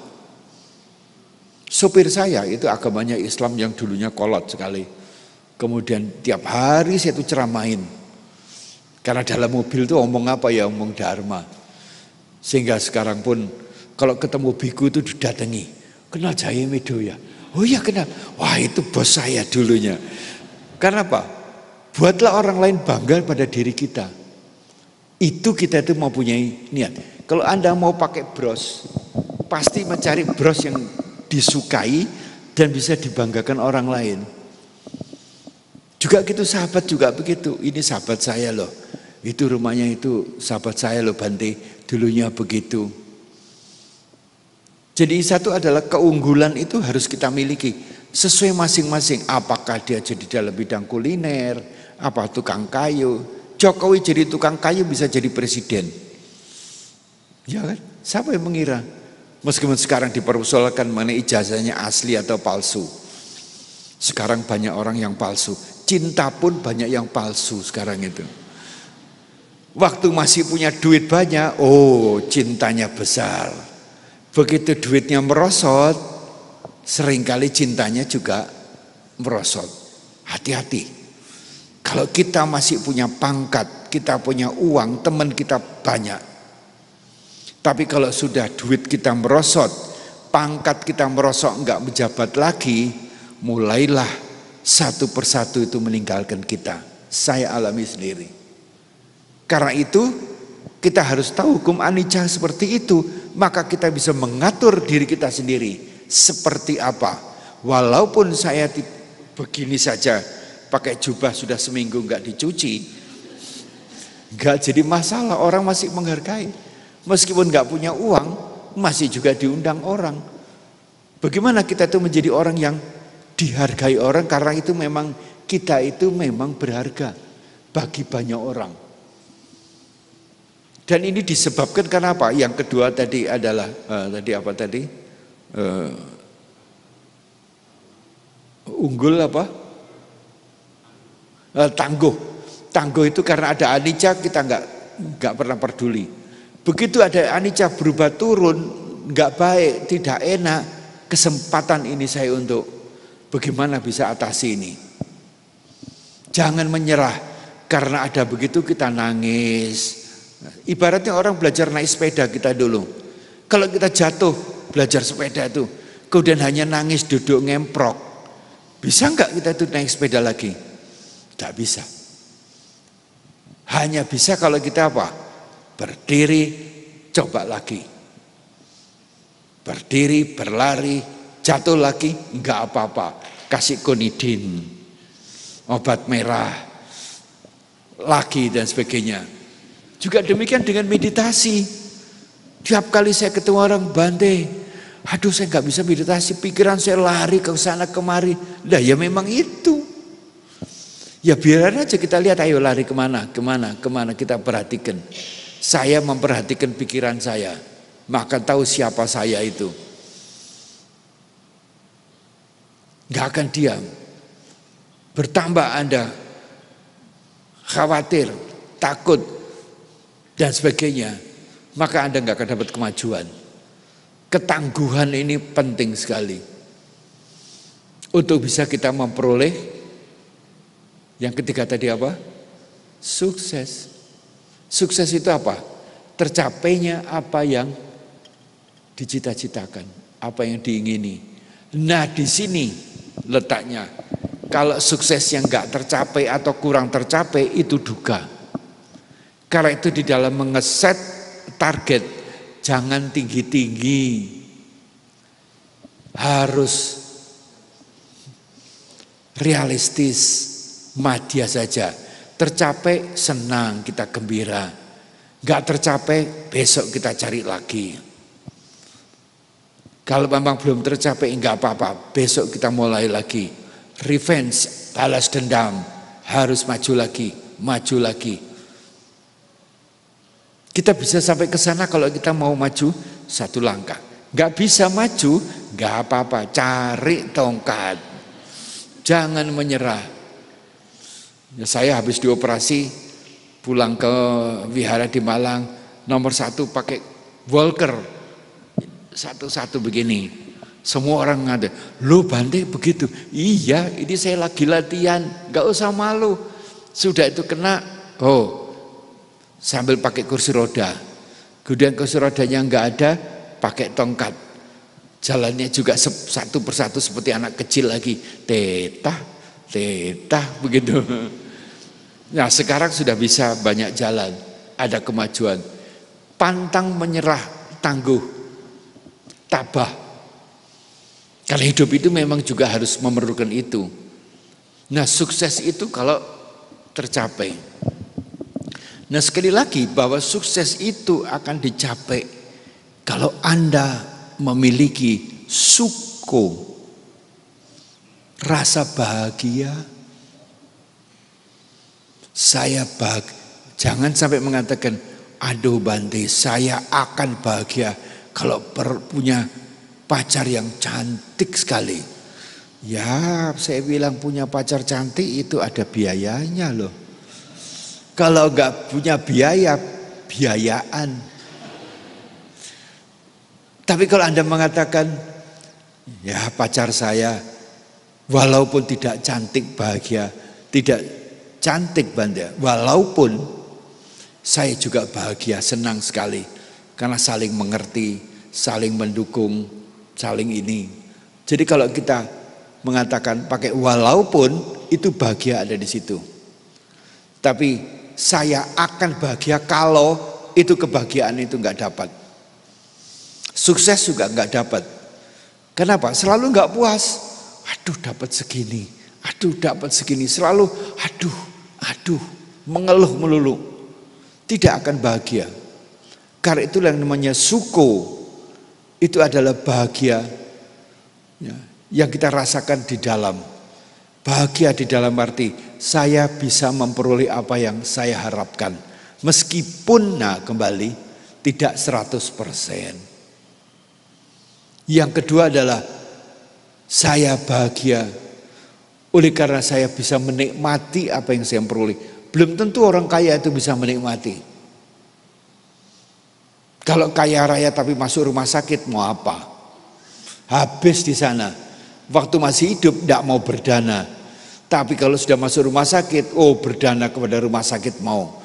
Sopir saya itu agamanya Islam yang dulunya kolot sekali, kemudian tiap hari saya itu ceramain, karena dalam mobil itu omong apa ya, omong dharma, sehingga sekarang pun kalau ketemu biku itu didatangi, kenal Jaya Medo ya? Oh iya kenal, wah itu bos saya dulunya. Karena apa? Buatlah orang lain bangga pada diri kita. Itu kita itu mempunyai niat. Kalau Anda mau pakai bros, pasti mencari bros yang disukai dan bisa dibanggakan orang lain. Juga gitu sahabat juga begitu. Ini sahabat saya loh. Itu rumahnya itu sahabat saya loh Bante. Dulunya begitu. Jadi satu adalah keunggulan itu harus kita miliki sesuai masing-masing. Apakah dia jadi dalam bidang kuliner, apa tukang kayu. Jokowi jadi tukang kayu bisa jadi presiden. Ya kan? Siapa yang mengira? Meskipun sekarang dipersoalkan mengenai ijazahnya asli atau palsu. Sekarang banyak orang yang palsu. Cinta pun banyak yang palsu sekarang itu. Waktu masih punya duit banyak, cintanya besar. Begitu duitnya merosot, seringkali cintanya juga merosot. Hati-hati. Kalau kita masih punya pangkat, kita punya uang, teman kita banyak. Tapi kalau sudah duit kita merosot, pangkat kita merosot, enggak menjabat lagi, mulailah satu persatu itu meninggalkan kita. Saya alami sendiri. Karena itu kita harus tahu hukum anicca seperti itu, maka kita bisa mengatur diri kita sendiri seperti apa. Walaupun saya begini saja, pakai jubah sudah seminggu enggak dicuci, enggak jadi masalah, orang masih menghargai. Meskipun enggak punya uang, masih juga diundang orang. Bagaimana kita itu menjadi orang yang dihargai orang, karena itu memang kita itu memang berharga bagi banyak orang. Dan ini disebabkan karena apa? Yang kedua tadi adalah unggul apa? Tangguh. Tangguh itu karena ada anicca kita nggak pernah peduli. Begitu ada anicca berubah turun, nggak baik, tidak enak, kesempatan ini saya untuk bagaimana bisa atasi ini. Jangan menyerah karena ada begitu kita nangis. Ibaratnya orang belajar naik sepeda kita dulu. Kalau kita jatuh belajar sepeda itu, kemudian hanya nangis duduk ngemprok, bisa nggak kita itu naik sepeda lagi? Tidak bisa. Hanya bisa kalau kita apa? Berdiri, coba lagi. Berdiri, berlari, jatuh lagi, enggak apa-apa. Kasih konidin, obat merah, lagi dan sebagainya. Juga demikian dengan meditasi. Tiap kali saya ketemu orang Bante, aduh saya nggak bisa meditasi, pikiran saya lari ke sana kemari. Lah ya memang itu. Ya biarin aja, kita lihat, ayo lari kemana kita perhatikan. Saya memperhatikan pikiran saya, maka tahu siapa saya itu. Gak akan diam. Bertambah Anda khawatir, takut dan sebagainya, maka Anda gak akan dapat kemajuan. Ketangguhan ini penting sekali untuk bisa kita memperoleh yang ketiga tadi apa? Sukses. Sukses itu apa? Tercapainya apa yang dicita-citakan, apa yang diingini. Nah di sini letaknya. Kalau sukses yang gak tercapai atau kurang tercapai itu duka. Karena itu di dalam mengeset target jangan tinggi-tinggi, harus realistis, madya saja. Tercapai senang, kita gembira. Gak tercapai besok kita cari lagi. Kalau memang belum tercapai enggak apa-apa, besok kita mulai lagi. Revenge, balas dendam, harus maju lagi, maju lagi. Kita bisa sampai ke sana kalau kita mau maju satu langkah. Gak bisa maju, gak apa-apa, cari tongkat. Jangan menyerah. Ya, saya habis dioperasi, pulang ke wihara di Malang, nomor 1 pakai walker. Satu-satu begini. Semua orang ngada, "Lo Bante begitu?" Iya, ini saya lagi latihan, gak usah malu. Sudah itu kena, sambil pakai kursi roda. Kemudian kursi rodanya enggak ada, pakai tongkat. Jalannya juga satu persatu seperti anak kecil lagi. Tetah begitu. Nah sekarang sudah bisa banyak jalan, ada kemajuan. Pantang menyerah, tangguh, tabah. Karena hidup itu memang juga harus memerlukan itu. Nah sukses itu kalau tercapai. Nah sekali lagi bahwa sukses itu akan dicapai kalau Anda memiliki sukho, rasa bahagia. Jangan sampai mengatakan, aduh Bante saya akan bahagia kalau punya pacar yang cantik sekali. Ya saya bilang punya pacar cantik itu ada biayanya loh. Kalau enggak punya biaya, biayaan. Tapi kalau Anda mengatakan, ya pacar saya walaupun tidak cantik bahagia, tidak cantik Banda, walaupun saya juga bahagia, senang sekali. Karena saling mengerti, saling mendukung, saling ini. Jadi kalau kita mengatakan pakai walaupun, itu bahagia ada di situ. Tapi saya akan bahagia kalau itu kebahagiaan itu enggak dapat. Sukses juga enggak dapat. Kenapa? Selalu enggak puas. Aduh dapat segini, aduh dapat segini. Selalu aduh, mengeluh melulu. Tidak akan bahagia. Karena itulah yang namanya suko. Itu adalah bahagia ya, yang kita rasakan di dalam. Bahagia di dalam arti saya bisa memperoleh apa yang saya harapkan. Meskipun kembali tidak 100%. Yang kedua adalah saya bahagia oleh karena saya bisa menikmati apa yang saya peroleh. Belum tentu orang kaya itu bisa menikmati. Kalau kaya raya tapi masuk rumah sakit mau apa? Habis di sana. Waktu masih hidup tidak mau berdana. Tapi kalau sudah masuk rumah sakit, berdana kepada rumah sakit mau.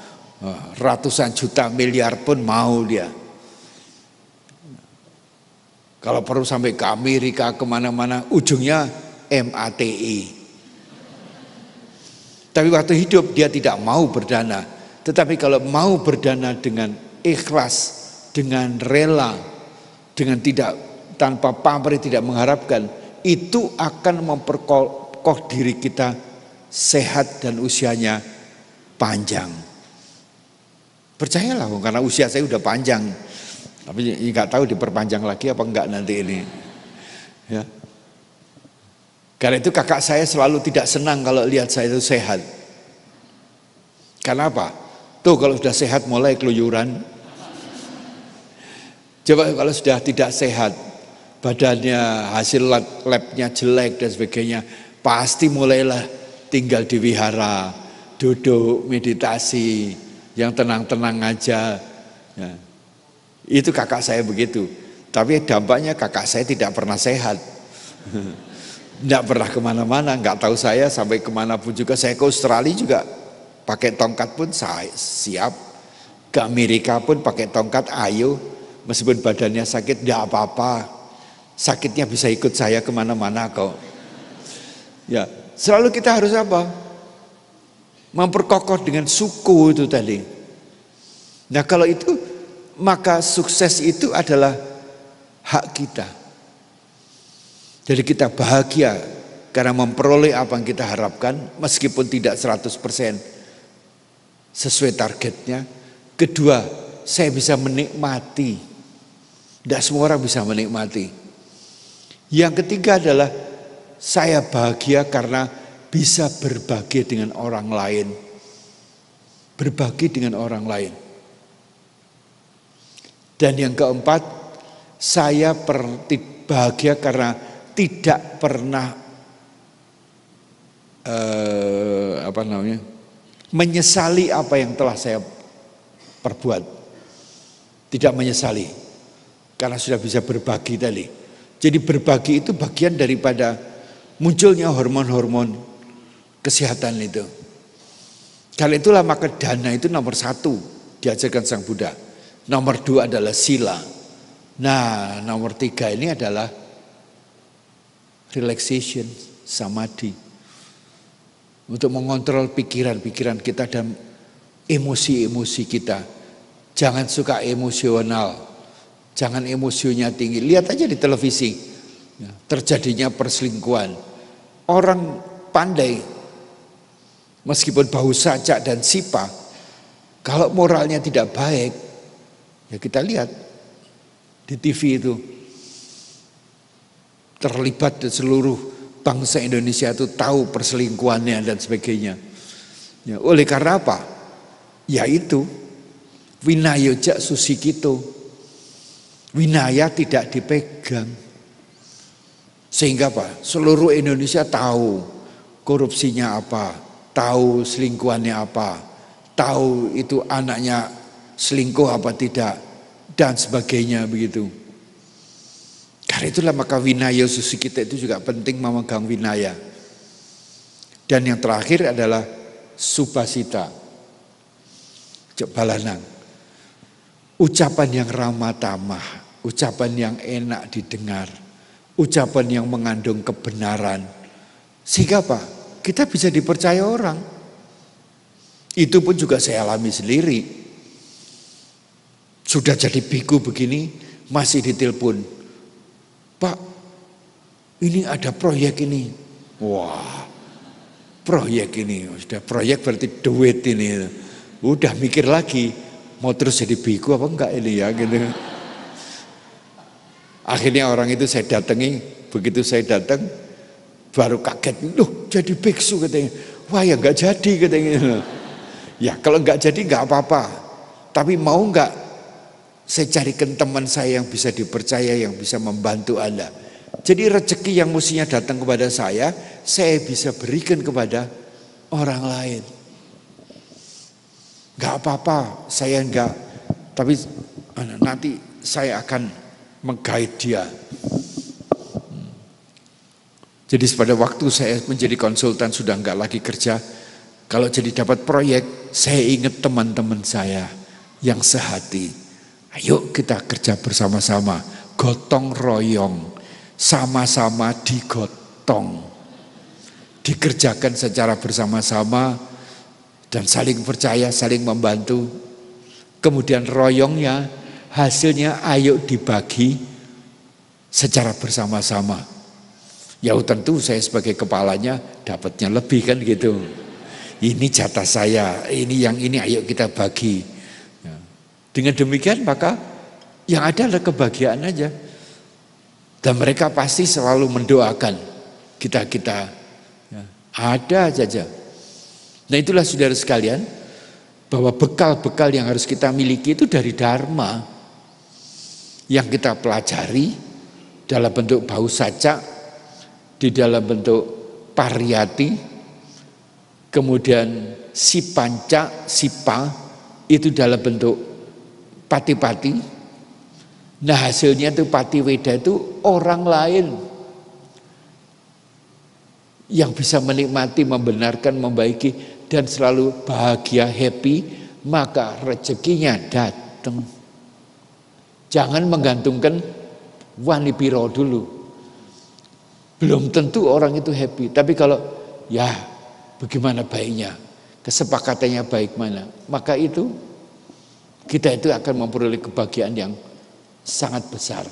Ratusan juta miliar pun mau dia. Kalau perlu sampai ke Amerika kemana-mana, ujungnya MATI. Tapi waktu hidup dia tidak mau berdana. Tetapi kalau mau berdana dengan ikhlas, dengan rela, dengan tidak tanpa pamrih, tidak mengharapkan, itu akan memperkokoh diri kita sehat dan usianya panjang. Percayalah, karena usia saya udah panjang. Tapi nggak tahu diperpanjang lagi apa enggak nanti ini. Ya. Karena itu kakak saya selalu tidak senang kalau lihat saya itu sehat. Karena apa? Tuh kalau sudah sehat mulai keluyuran. Coba kalau sudah tidak sehat, badannya hasil labnya jelek dan sebagainya, pasti mulailah tinggal di wihara, duduk, meditasi, yang tenang-tenang aja. Ya. Itu kakak saya begitu. Tapi dampaknya kakak saya tidak pernah sehat. Tidak pernah kemana-mana, nggak tahu saya sampai kemanapun juga. Saya ke Australia juga pakai tongkat pun saya siap. Ke Amerika pun pakai tongkat, ayo. Meskipun badannya sakit, tidak apa-apa. Sakitnya bisa ikut saya kemana-mana kok. Ya, selalu kita harus apa? Memperkokoh dengan suku itu tadi. Nah kalau itu, maka sukses itu adalah hak kita. Jadi kita bahagia karena memperoleh apa yang kita harapkan meskipun tidak 100% sesuai targetnya. Kedua, saya bisa menikmati. Tidak semua orang bisa menikmati. Yang ketiga adalah saya bahagia karena bisa berbagi dengan orang lain. Berbagi dengan orang lain. Dan yang keempat, saya bahagia karena tidak pernah menyesali apa yang telah saya perbuat. Tidak menyesali karena sudah bisa berbagi tadi. Jadi berbagi itu bagian daripada munculnya hormon-hormon kesehatan itu. Karena itulah maka dana itu nomor 1 diajarkan Sang Buddha. Nomor 2 adalah sila. Nah, nomor 3 ini adalah relaxation, samadhi. Untuk mengontrol pikiran-pikiran kita dan emosi-emosi kita. Jangan suka emosional. Jangan emosinya tinggi. Lihat aja di televisi. Terjadinya perselingkuhan. Orang pandai, meskipun bau sacak dan sipa, kalau moralnya tidak baik, ya kita lihat di TV itu terlibat seluruh bangsa Indonesia itu tahu perselingkuhannya dan sebagainya. Ya, oleh karena apa? Yaitu Winayoja Susikito. Winaya tidak dipegang. Sehingga apa? Seluruh Indonesia tahu korupsinya apa, tahu selingkuhannya apa, tahu itu anaknya selingkuh apa tidak, dan sebagainya begitu. Karena itulah maka winaya susi kita itu juga penting memegang winaya. Dan yang terakhir adalah supasita. Balanang. Ucapan yang ramah tamah, ucapan yang enak didengar, ucapan yang mengandung kebenaran. Sehingga apa? Kita bisa dipercaya orang. Itu pun juga saya alami sendiri. Sudah jadi biku begini, masih ditelepon. Pak, ini ada proyek ini. Wah, proyek ini. Sudah proyek berarti duit ini. Udah mikir lagi, mau terus jadi biku apa enggak ini ya gitu. Akhirnya orang itu saya datangi, begitu saya datang baru kaget, loh jadi biksu katanya. Wah ya enggak jadi katanya. Ya kalau enggak jadi enggak apa-apa. Tapi mau enggak saya carikan teman saya yang bisa dipercaya, yang bisa membantu Anda. Jadi rezeki yang mestinya datang kepada saya bisa berikan kepada orang lain. Enggak apa-apa, saya enggak. Tapi nanti saya akan menggait dia. Jadi pada waktu saya menjadi konsultan sudah enggak lagi kerja. Kalau jadi dapat proyek, saya ingat teman-teman saya yang sehati. Ayo kita kerja bersama-sama, gotong royong, sama-sama digotong. Dikerjakan secara bersama-sama. Dan saling percaya, saling membantu. Kemudian royongnya, hasilnya ayo dibagi secara bersama-sama. Ya tentu saya sebagai kepalanya dapatnya lebih kan gitu. Ini jatah saya, ini yang ini ayo kita bagi. Dengan demikian maka yang ada adalah kebahagiaan aja. Dan mereka pasti selalu mendoakan kita-kita. Ada saja. Nah itulah saudara sekalian, bahwa bekal-bekal yang harus kita miliki itu dari Dharma. Yang kita pelajari dalam bentuk bau saca, di dalam bentuk pariyati, kemudian sipanca, sipa, itu dalam bentuk pati-pati. Nah hasilnya itu patiweda itu orang lain yang bisa menikmati, membenarkan, membaiki, dan selalu bahagia, happy, maka rezekinya datang. Jangan menggantungkan wani piro dulu. Belum tentu orang itu happy. Tapi kalau ya bagaimana baiknya, kesepakatannya baik mana, maka itu kita itu akan memperoleh kebahagiaan yang sangat besar.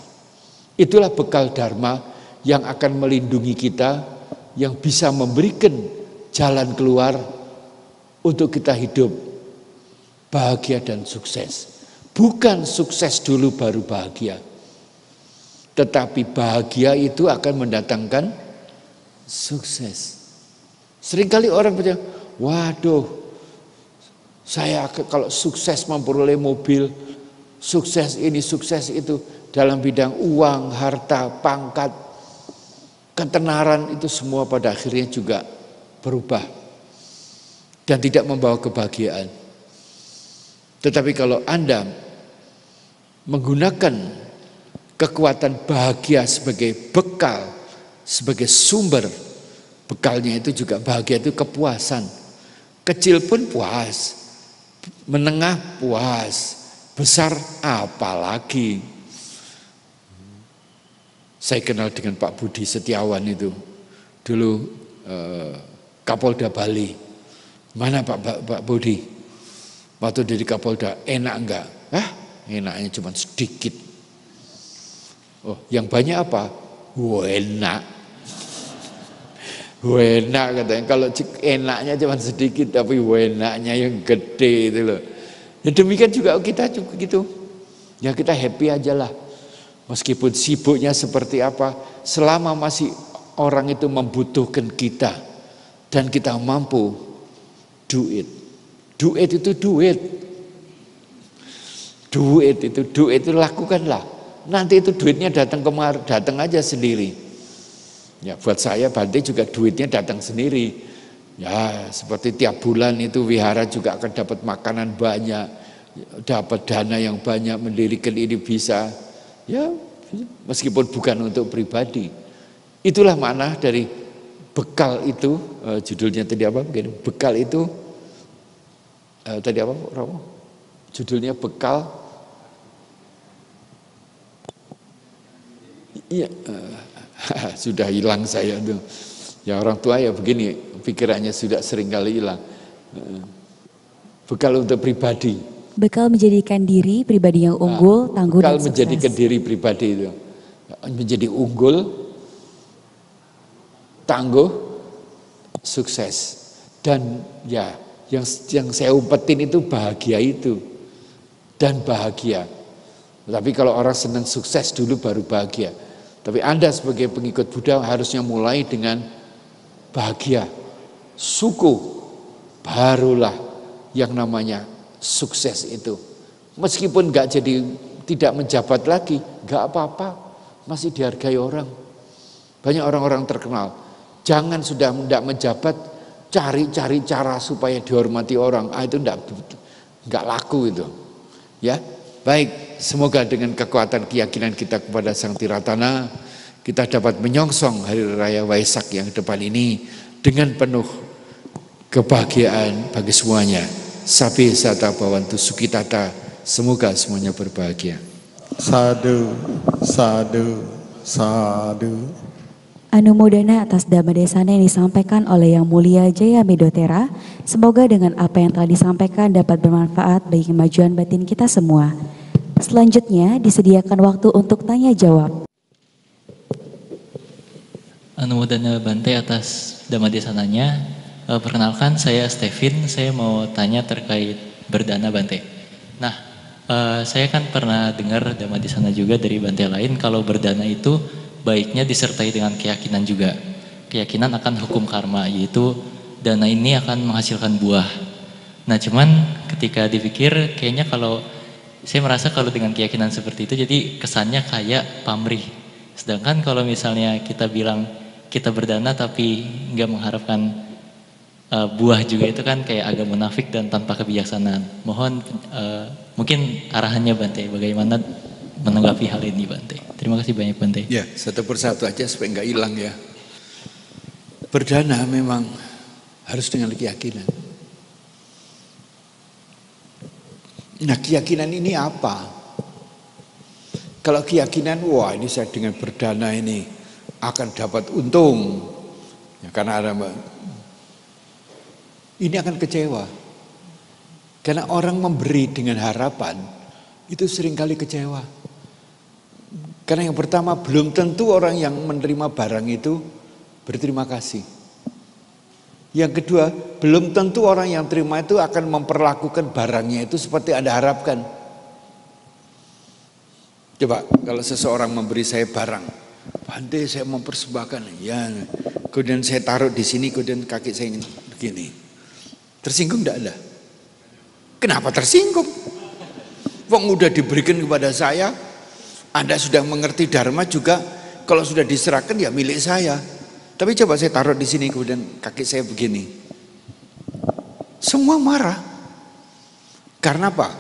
Itulah bekal Dharma yang akan melindungi kita, yang bisa memberikan jalan keluar untuk kita hidup bahagia dan sukses. Bukan sukses dulu baru bahagia. Tetapi bahagia itu akan mendatangkan sukses. Seringkali orang berkata, waduh, saya kalau sukses memperoleh mobil, sukses ini, sukses itu, dalam bidang uang, harta, pangkat, ketenaran, itu semua pada akhirnya juga berubah dan tidak membawa kebahagiaan. Tetapi kalau Anda menggunakan kekuatan bahagia sebagai bekal, sebagai sumber, bekalnya itu juga bahagia itu kepuasan. Kecil pun puas, menengah puas, besar apalagi. Saya kenal dengan Pak Budi Setiawan itu, dulu Kapolda Bali. Mana Pak Budi? Waktu jadi Kapolda enak enggak? Enaknya cuma sedikit. Oh, yang banyak apa? Enak. Enak katanya. Kalau enaknya cuma sedikit, tapi enaknya yang gede itu loh. Ya demikian juga kita juga gitu. Ya kita happy aja lah. Meskipun sibuknya seperti apa, selama masih orang itu membutuhkan kita dan kita mampu, do it. Do it itu duit. Duit itu lakukanlah. Nanti itu duitnya datang aja sendiri. Ya buat saya Bante juga duitnya datang sendiri. Ya seperti tiap bulan itu wihara juga akan dapat makanan banyak, dapat dana yang banyak, mendirikan ini bisa. Ya meskipun bukan untuk pribadi. Itulah makna dari bekal itu, judulnya tadi apa? Bekal itu tadi apa, Romo? Judulnya bekal. Iya, sudah hilang saya tuh. Ya orang tua ya begini, pikirannya sudah sering kali hilang. Bekal untuk pribadi. Bekal menjadikan diri pribadi yang unggul, tangguh dan sukses. Bekal menjadikan diri pribadi itu menjadi unggul, tangguh, sukses. Dan ya yang saya umpetin itu bahagia itu. Dan bahagia. Tapi kalau orang senang sukses dulu baru bahagia. Tapi Anda sebagai pengikut Buddha harusnya mulai dengan bahagia. Suku barulah yang namanya sukses itu. Meskipun tidak menjabat lagi, gak apa-apa, masih dihargai orang. Banyak orang-orang terkenal. Jangan sudah tidak menjabat, cari-cari cara supaya dihormati orang. Itu enggak laku itu. Ya, baik. Semoga dengan kekuatan keyakinan kita kepada Sang Tiratana, kita dapat menyongsong Hari Raya Waisak yang depan ini dengan penuh kebahagiaan bagi semuanya. Sabi sata bawantu sukitata. Semoga semuanya berbahagia. Sadu, sadu, sadu. Anumodana atas Dhamma Desana yang disampaikan oleh Yang Mulia Jaya Medotera. Semoga dengan apa yang telah disampaikan dapat bermanfaat bagi kemajuan batin kita semua. Selanjutnya disediakan waktu untuk tanya jawab. Anumodana Bante atas Dhamma Desananya. Perkenalkan saya Stevin, saya mau tanya terkait berdana Bante. Nah, saya kan pernah dengar Dhamma Desana juga dari Bante lain kalau berdana itu baiknya disertai dengan keyakinan juga. Keyakinan akan hukum karma, yaitu dana ini akan menghasilkan buah. Nah, cuman ketika dipikir kayaknya kalau saya merasa kalau dengan keyakinan seperti itu jadi kesannya kayak pamrih. Sedangkan kalau misalnya kita bilang kita berdana tapi nggak mengharapkan buah juga, itu kan kayak agak munafik dan tanpa kebijaksanaan. Mohon mungkin arahannya Bante, bagaimana menanggapi hal ini Bante. Terima kasih banyak Bante. Ya, satu persatu aja supaya nggak hilang ya. Berdana memang harus dengan keyakinan. Nah, keyakinan ini apa? Kalau keyakinan, wah ini saya dengan berdana ini akan dapat untung. Ya, karena ada ini akan kecewa. Karena orang memberi dengan harapan itu seringkali kecewa. Karena yang pertama belum tentu orang yang menerima barang itu berterima kasih. Yang kedua, belum tentu orang yang terima itu akan memperlakukan barangnya itu seperti Anda harapkan. Coba kalau seseorang memberi saya barang, Bante saya mempersembahkan, ya, kemudian saya taruh di sini, kemudian kaki saya begini, tersinggung tidak ada? Kenapa tersinggung? Wong udah diberikan kepada saya, Anda sudah mengerti Dharma juga, kalau sudah diserahkan ya milik saya. Tapi coba saya taruh di sini, kemudian kaki saya begini. Semua marah. Karena apa?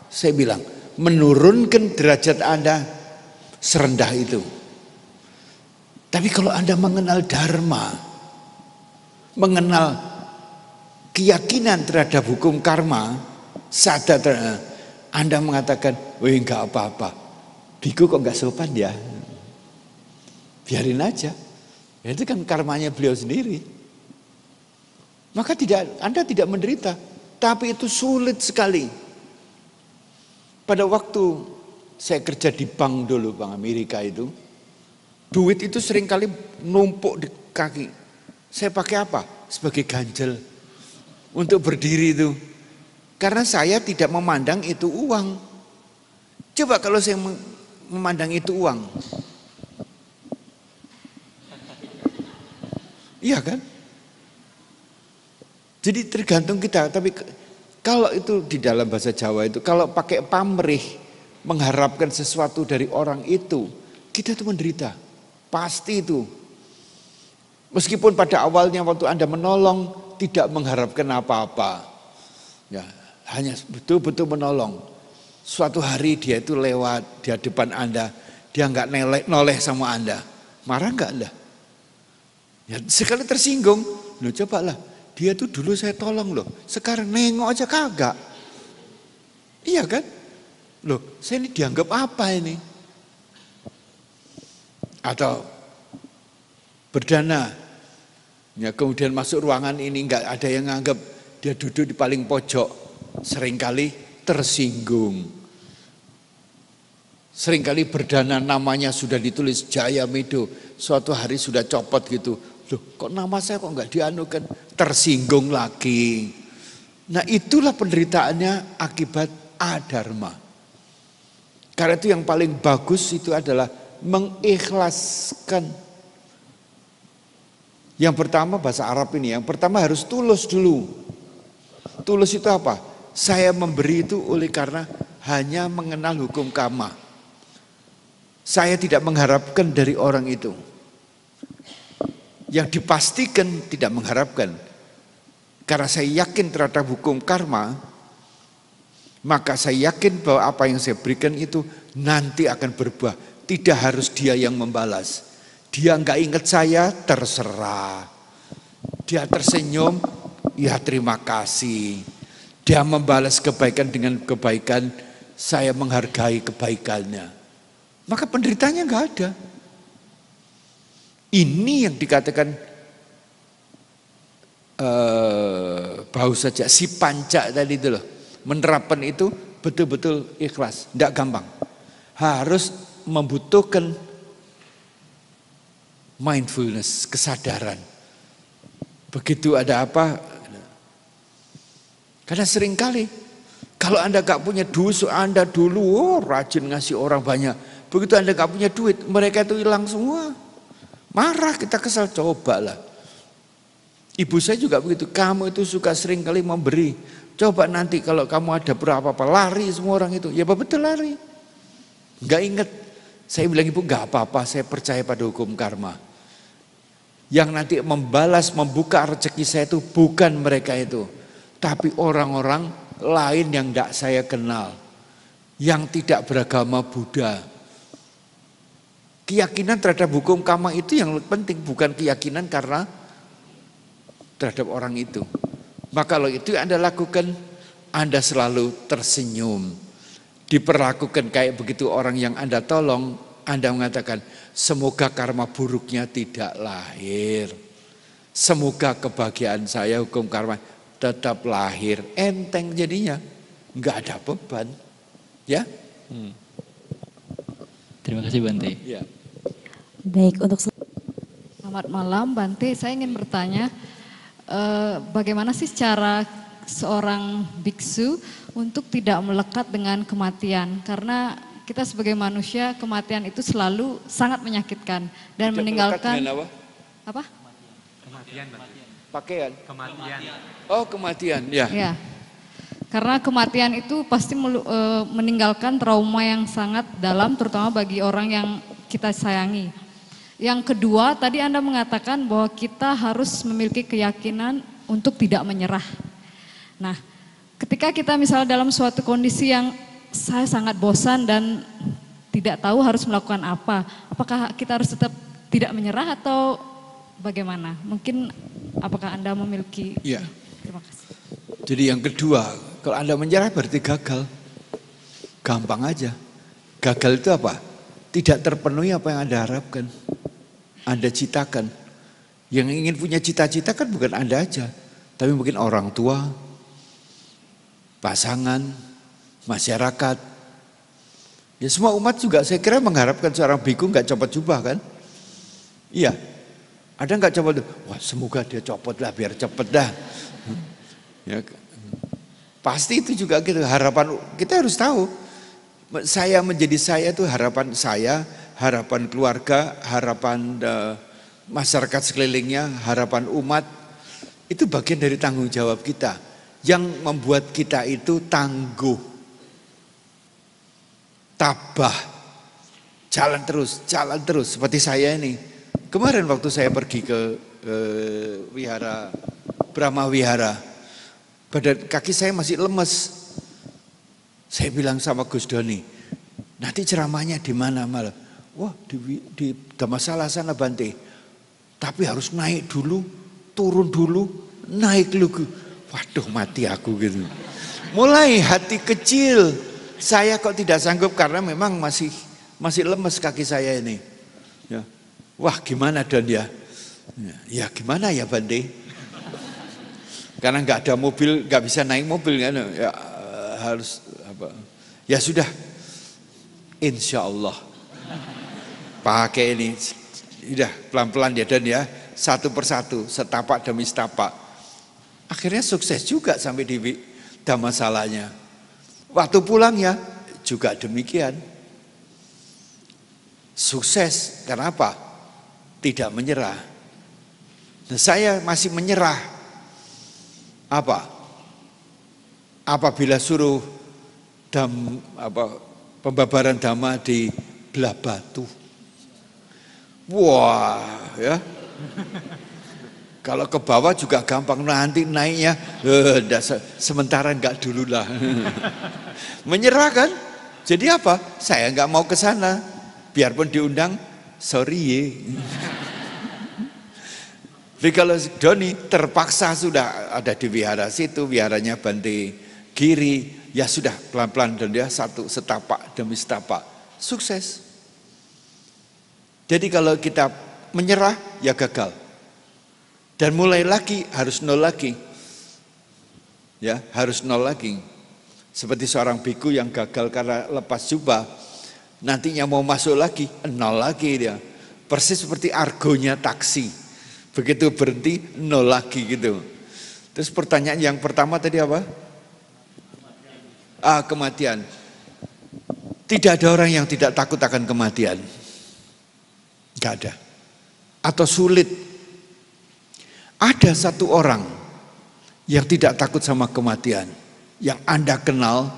Saya bilang, menurunkan derajat Anda serendah itu. Tapi kalau Anda mengenal Dharma, mengenal keyakinan terhadap hukum karma, sadar Anda mengatakan, wih enggak apa-apa. Biku kok enggak sopan ya? Biarin aja. Itu kan karmanya beliau sendiri. Maka Anda tidak menderita. Tapi itu sulit sekali. Pada waktu saya kerja di bank dulu, Bank Amerika itu, duit itu seringkali numpuk di kaki. Saya pakai apa? Sebagai ganjel. Untuk berdiri itu. Karena saya tidak memandang itu uang. Coba kalau saya memandang itu uang. Iya kan? Jadi tergantung kita. Tapi kalau itu di dalam bahasa Jawa itu, kalau pakai pamrih, mengharapkan sesuatu dari orang itu, kita tuh menderita. Pasti itu. Meskipun pada awalnya waktu Anda menolong, tidak mengharapkan apa-apa. Ya, hanya betul-betul menolong. Suatu hari dia itu lewat di hadapan Anda, dia nggak noleh sama Anda, marah nggak Anda? Ya, sekali tersinggung, loh cobalah, dia tuh dulu saya tolong loh, sekarang nengok aja kagak. Iya kan? Loh, saya ini dianggap apa ini? Atau berdana, ya kemudian masuk ruangan ini nggak ada yang nganggap, dia duduk di paling pojok, seringkali tersinggung. Seringkali berdana namanya sudah ditulis Jaya Medo, suatu hari sudah copot gitu. Loh, kok nama saya kok nggak dianukan? Tersinggung lagi. Nah, itulah penderitaannya akibat adharma. Karena itu yang paling bagus itu adalah mengikhlaskan. Yang pertama bahasa Arab ini, yang pertama harus tulus dulu. Tulus itu apa? Saya memberi itu oleh karena hanya mengenal hukum karma. Saya tidak mengharapkan dari orang itu. Yang dipastikan tidak mengharapkan. Karena saya yakin terhadap hukum karma, maka saya yakin bahwa apa yang saya berikan itu nanti akan berubah. Tidak harus dia yang membalas. Dia nggak ingat saya, terserah. Dia tersenyum, ya terima kasih. Dia membalas kebaikan dengan kebaikan, saya menghargai kebaikannya. Maka penderitanya nggak ada. Ini yang dikatakan bau saja, si panca tadi itu loh. Menerapkan itu betul-betul ikhlas, tidak gampang. Harus membutuhkan mindfulness, kesadaran. Begitu ada apa, karena seringkali kalau Anda gak punya duit, Anda dulu rajin ngasih orang banyak. Begitu Anda gak punya duit, mereka itu hilang semua. Marah, kita kesal, cobalah. Ibu saya juga begitu, kamu itu suka seringkali memberi. Coba nanti kalau kamu ada berapa-apa, lari semua orang itu. Ya betul lari. Gak inget. Saya bilang ibu gak apa-apa, saya percaya pada hukum karma. Yang nanti membalas, membuka rezeki saya itu bukan mereka itu. Tapi orang-orang lain yang tidak saya kenal. Yang tidak beragama Buddha. Keyakinan terhadap hukum karma itu yang penting. Bukan keyakinan karena terhadap orang itu. Maka kalau itu Anda lakukan, Anda selalu tersenyum. Diperlakukan kayak begitu orang yang Anda tolong, Anda mengatakan, semoga karma buruknya tidak lahir. Semoga kebahagiaan saya hukum karma tetap lahir. Enteng jadinya, nggak ada beban. Ya. Terima kasih Bante. Ya. Baik, untuk Selamat malam Bante, saya ingin bertanya bagaimana sih cara seorang biksu untuk tidak melekat dengan kematian? Karena kita sebagai manusia kematian itu selalu sangat menyakitkan dan Tidak meninggalkan apa? Kematian, Pakaian. kematian. Oh, kematian, ya. Ya. Karena kematian itu pasti meninggalkan trauma yang sangat dalam terutama bagi orang yang kita sayangi. Yang kedua, tadi Anda mengatakan bahwa kita harus memiliki keyakinan untuk tidak menyerah. Nah, ketika kita misalnya dalam suatu kondisi yang saya sangat bosan dan tidak tahu harus melakukan apa, apakah kita harus tetap tidak menyerah atau bagaimana? Mungkin apakah Anda memiliki? Ya. Terima kasih. Jadi yang kedua, kalau Anda menyerah berarti gagal. Gampang aja. Gagal itu apa? Tidak terpenuhi apa yang Anda harapkan. Anda citakan. Yang ingin punya cita-cita kan bukan Anda aja. Tapi mungkin orang tua, pasangan, masyarakat. Ya semua umat juga saya kira mengharapkan seorang biku nggak copot jubah kan? Iya. Ada nggak copot? Wah semoga dia copot lah biar cepet dah. Ya, pasti itu juga gitu. Harapan kita harus tahu. Saya menjadi saya itu harapan saya, harapan keluarga, harapan masyarakat sekelilingnya, harapan umat. Itu bagian dari tanggung jawab kita. Yang membuat kita itu tangguh, tabah, jalan terus. Seperti saya ini. Kemarin waktu saya pergi ke wihara, Brahma Wihara, badan kaki saya masih lemes. Saya bilang sama Gus Doni, nanti ceramahnya di mana malah? Wah di Dhammasala sana Bante. Tapi harus naik dulu, turun dulu, naik dulu. Waduh mati aku gitu. Mulai hati kecil. Saya kok tidak sanggup karena memang masih lemes kaki saya ini. Ya. Wah gimana Don ya? Ya gimana ya Bante? Karena nggak ada mobil, nggak bisa naik mobil kan? Ya harus apa? Ya sudah, insya Allah pakai ini, udah pelan-pelan ya Dan ya, satu persatu, setapak demi setapak. Akhirnya sukses juga sampai di Dhammasalanya. Waktu pulang ya juga demikian. Sukses, karena apa? Tidak menyerah. Nah, saya masih menyerah. Apa? Apabila suruh pembabaran dhamma di belah batu. Wah, ya. Kalau ke bawah juga gampang, nanti naiknya sementara enggak dulu lah. Menyerah kan? Jadi apa? Saya enggak mau ke sana. Biarpun diundang, sorry ye. Jadi kalau Doni terpaksa sudah ada di wihara situ, wiharanya Bante Giri, ya sudah pelan-pelan dan dia satu setapak demi setapak, sukses. Jadi kalau kita menyerah, ya gagal. Dan mulai lagi, harus nol lagi. Ya, harus nol lagi. Seperti seorang biku yang gagal karena lepas jubah, nantinya mau masuk lagi, nol lagi dia. Persis seperti argonya taksi. Begitu berhenti, nol lagi gitu. Terus pertanyaan yang pertama tadi apa? Kematian. Tidak ada orang yang tidak takut akan kematian. Tidak ada. Atau sulit. Ada satu orang yang tidak takut sama kematian. Yang Anda kenal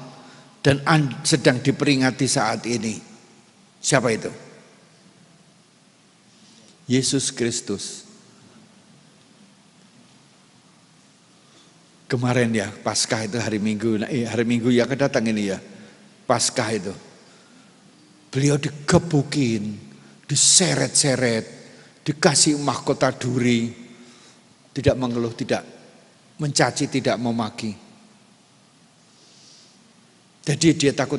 dan sedang diperingati saat ini. Siapa itu? Yesus Kristus. Kemarin ya, Paskah itu hari Minggu ya kedatang ini ya, Paskah itu. Beliau digebukin, diseret-seret, dikasih mahkota duri, tidak mengeluh, tidak mencaci, tidak memaki. Jadi dia takut,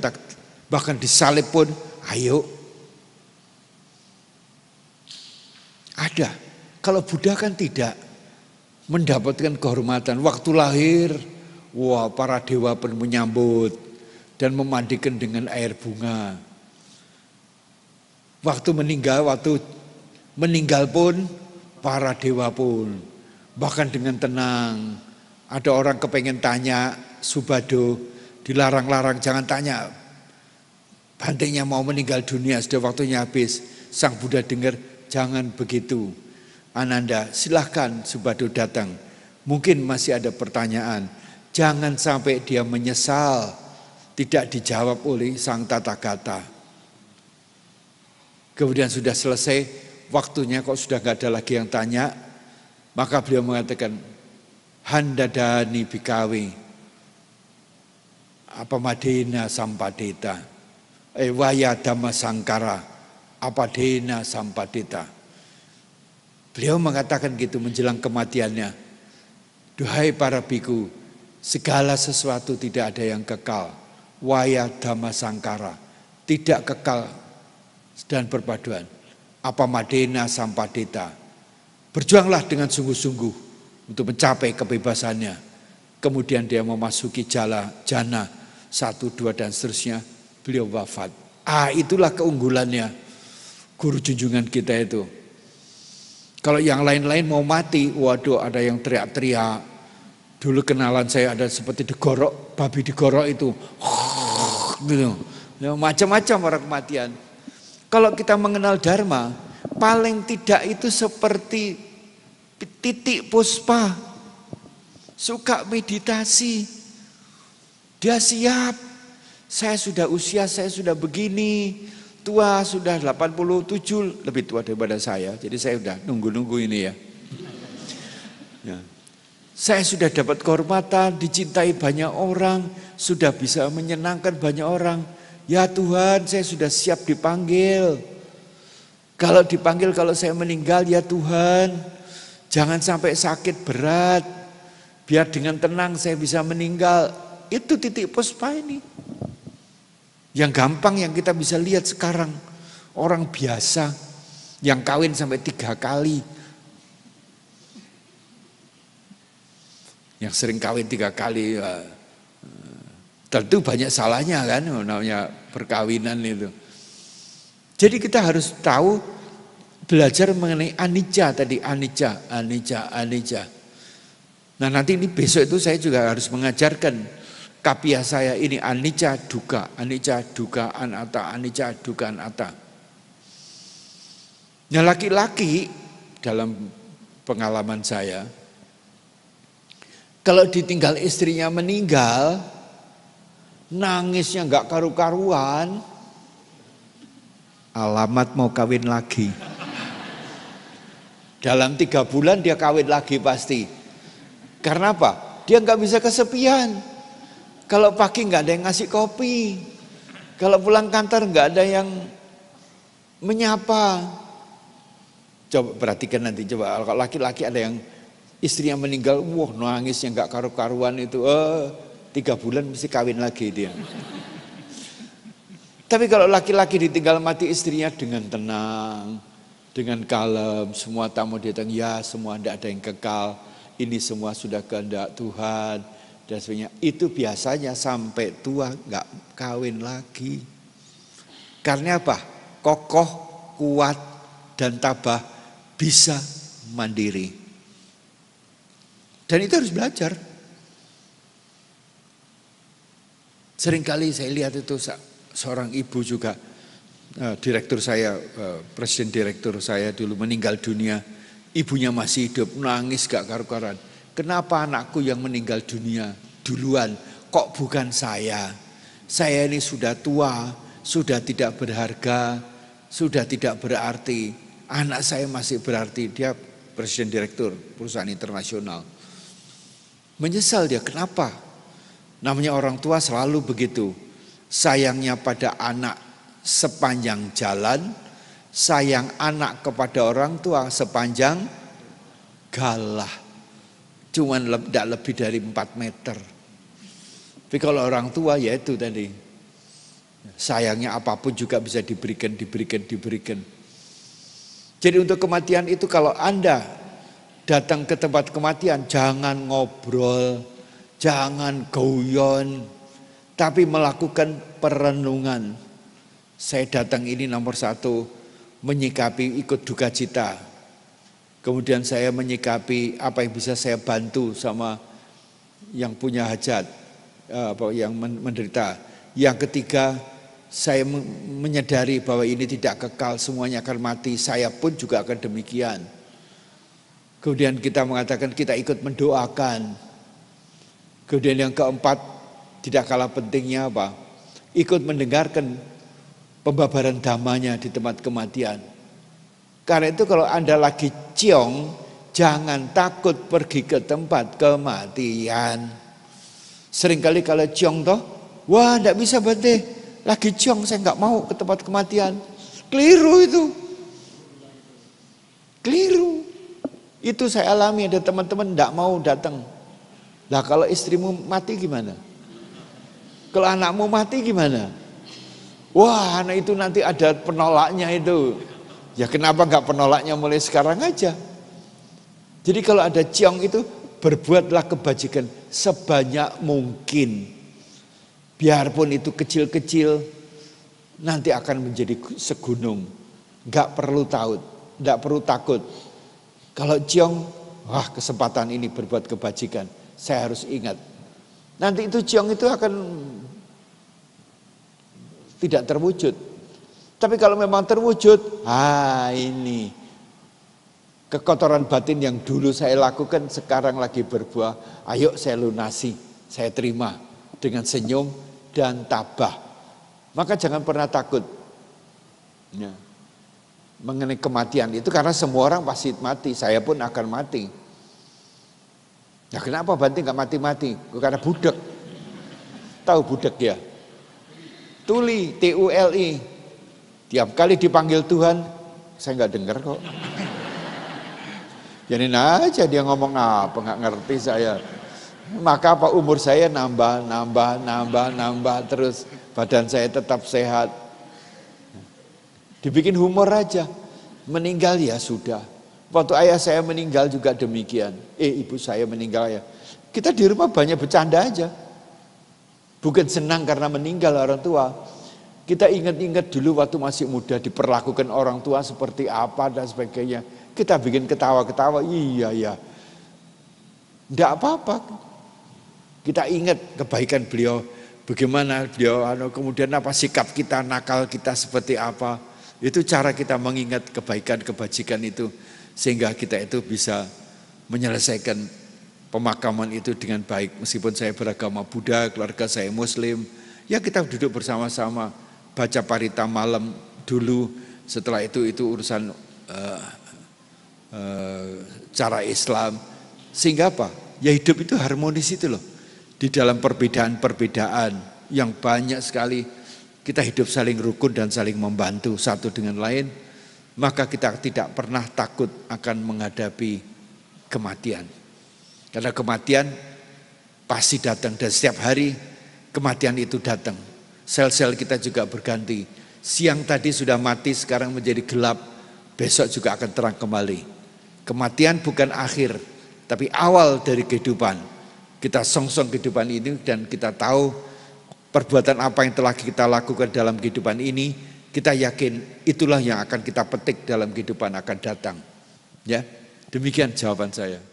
bahkan disalib pun, ayo. Ada, kalau Buddha kan tidak. Mendapatkan kehormatan waktu lahir, wah para dewa pun menyambut dan memandikan dengan air bunga. Waktu meninggal pun para dewa pun bahkan dengan tenang. Ada orang kepengen tanya Subado, dilarang-larang jangan tanya. Bantenya mau meninggal dunia sudah waktunya habis. Sang Buddha dengar jangan begitu. Ananda, silahkan Subado datang. Mungkin masih ada pertanyaan. Jangan sampai dia menyesal tidak dijawab oleh sang Tathagata. Kemudian sudah selesai, waktunya kok sudah gak ada lagi yang tanya. Maka beliau mengatakan, Handadani bikawe, apamadena sampadeta, waya dhamma sangkara, apadena sampadeta. Beliau mengatakan gitu menjelang kematiannya. Duhai para biku, segala sesuatu tidak ada yang kekal. Waya dhamma sangkara, tidak kekal dan berpaduan. Apamadena sampadeta. Berjuanglah dengan sungguh-sungguh untuk mencapai kebebasannya. Kemudian dia memasuki jana 1, 2 dan seterusnya. Beliau wafat. Itulah keunggulannya guru junjungan kita itu. Kalau yang lain-lain mau mati, waduh ada yang teriak-teriak. Dulu kenalan saya ada seperti digorok, babi digorok itu. Gitu. Ya, macam-macam orang kematian. Kalau kita mengenal Dharma, paling tidak itu seperti titik puspa. Suka meditasi. Dia siap. Saya sudah usia, saya sudah begini. Tua sudah 87, lebih tua daripada saya. Jadi saya sudah nunggu-nunggu ini ya. Saya sudah dapat kehormatan, dicintai banyak orang, sudah bisa menyenangkan banyak orang. Ya Tuhan, saya sudah siap dipanggil. Kalau dipanggil kalau saya meninggal, ya Tuhan, jangan sampai sakit berat. Biar dengan tenang saya bisa meninggal. Itu titik puspa ini. Yang gampang yang kita bisa lihat sekarang. Orang biasa yang kawin sampai 3 kali. Yang sering kawin 3 kali. Tentu banyak salahnya kan, namanya perkawinan itu. Jadi kita harus tahu, belajar mengenai anicca tadi, anicca. Nah nanti ini besok itu saya juga harus mengajarkan kapia saya ini anicca dukkha anatta, anicca dukkha anatta. Nah laki-laki dalam pengalaman saya, kalau ditinggal istrinya meninggal, nangisnya nggak karu-karuan, alamat mau kawin lagi. Dalam 3 bulan dia kawin lagi pasti. Karena apa? Dia nggak bisa kesepian. Kalau pagi nggak ada yang ngasih kopi, kalau pulang kantor nggak ada yang menyapa. Coba perhatikan nanti, coba kalau laki-laki ada yang istrinya meninggal, wah nangisnya nggak karu-karuan itu, 3 bulan mesti kawin lagi dia. Tapi kalau laki-laki ditinggal mati istrinya dengan tenang, dengan kalem, semua tamu datang, ya semua tidak ada yang kekal. Ini semua sudah kehendak Tuhan dan sebagainya. Itu biasanya sampai tua nggak kawin lagi. Karena apa? Kokoh, kuat, dan tabah, bisa mandiri. Dan itu harus belajar. Seringkali saya lihat itu seorang ibu juga, direktur saya, presiden direktur saya dulu meninggal dunia. Ibunya masih hidup, nangis gak karu-karuan. Kenapa anakku yang meninggal dunia duluan? Kok bukan saya? Saya ini sudah tua, sudah tidak berharga, sudah tidak berarti. Anak saya masih berarti. Dia presiden direktur perusahaan internasional. Menyesal dia, kenapa? Namanya orang tua selalu begitu. Sayangnya pada anak sepanjang jalan, sayang anak kepada orang tua sepanjang galah. Cuman tidak lebih dari 4 meter. Tapi kalau orang tua ya itu tadi. Sayangnya apapun juga bisa diberikan. Jadi untuk kematian itu kalau Anda datang ke tempat kematian, jangan ngobrol, jangan guyon, tapi melakukan perenungan. Saya datang ini nomor 1, menyikapi ikut duka cita. Kemudian saya menyikapi apa yang bisa saya bantu sama yang punya hajat, yang menderita. Yang ketiga, saya menyadari bahwa ini tidak kekal, semuanya akan mati. Saya pun juga akan demikian. Kemudian kita mengatakan kita ikut mendoakan. Kemudian yang keempat, tidak kalah pentingnya apa? Ikut mendengarkan pembabaran damanya di tempat kematian. Karena itu kalau Anda lagi ciong, jangan takut pergi ke tempat kematian. Seringkali kalau ciong toh, wah tidak bisa Bante, lagi ciong saya nggak mau ke tempat kematian. Keliru itu. Keliru. Itu saya alami, ada teman-teman tidak mau datang. Lah kalau istrimu mati gimana? Kalau anakmu mati gimana? Wah anak itu nanti ada penolaknya itu. Ya kenapa nggak penolaknya mulai sekarang aja? Jadi kalau ada ciong itu, berbuatlah kebajikan sebanyak mungkin. Biarpun itu kecil-kecil, nanti akan menjadi segunung. Nggak perlu takut. Kalau ciong, wah kesempatan ini berbuat kebajikan, saya harus ingat. Nanti itu ciong itu akan tidak terwujud. Tapi kalau memang terwujud, ini kekotoran batin yang dulu saya lakukan sekarang lagi berbuah. Ayo saya lunasi, saya terima dengan senyum dan tabah. Maka jangan pernah takut ya, mengenai kematian itu, karena semua orang pasti mati. Saya pun akan mati. Nah kenapa Bante nggak mati-mati? Karena budek. Tahu budek ya? Tuli, TULI. Tiap kali dipanggil Tuhan, Saya nggak dengar kok. Jadi aja dia ngomong apa, nggak ngerti saya. Maka apa umur saya nambah terus, badan saya tetap sehat. Dibikin humor aja. Meninggal ya sudah. Waktu ayah saya meninggal juga demikian. Ibu saya meninggal ya. Kita di rumah banyak bercanda aja. Bukan senang karena meninggal orang tua. Kita ingat-ingat dulu waktu masih muda diperlakukan orang tua seperti apa dan sebagainya. Kita bikin ketawa-ketawa, iya ya. Tidak apa-apa. Kita ingat kebaikan beliau, bagaimana beliau, kemudian apa sikap kita, nakal kita seperti apa. Itu cara kita mengingat kebaikan, kebajikan itu. Sehingga kita itu bisa menyelesaikan pemakaman itu dengan baik. Meskipun saya beragama Buddha, keluarga saya Muslim, ya kita duduk bersama-sama. Baca parita malam dulu, setelah itu urusan cara Islam. Sehingga apa? Ya hidup itu harmonis itu loh. Di dalam perbedaan-perbedaan yang banyak sekali, kita hidup saling rukun dan saling membantu satu dengan lain. Maka kita tidak pernah takut akan menghadapi kematian. Karena kematian pasti datang dan setiap hari kematian itu datang. Sel-sel kita juga berganti. Siang tadi sudah mati, sekarang menjadi gelap. Besok juga akan terang kembali. Kematian bukan akhir, tapi awal dari kehidupan. Kita songsong kehidupan ini dan kita tahu perbuatan apa yang telah kita lakukan dalam kehidupan ini, kita yakin itulah yang akan kita petik dalam kehidupan akan datang. Ya, demikian jawaban saya.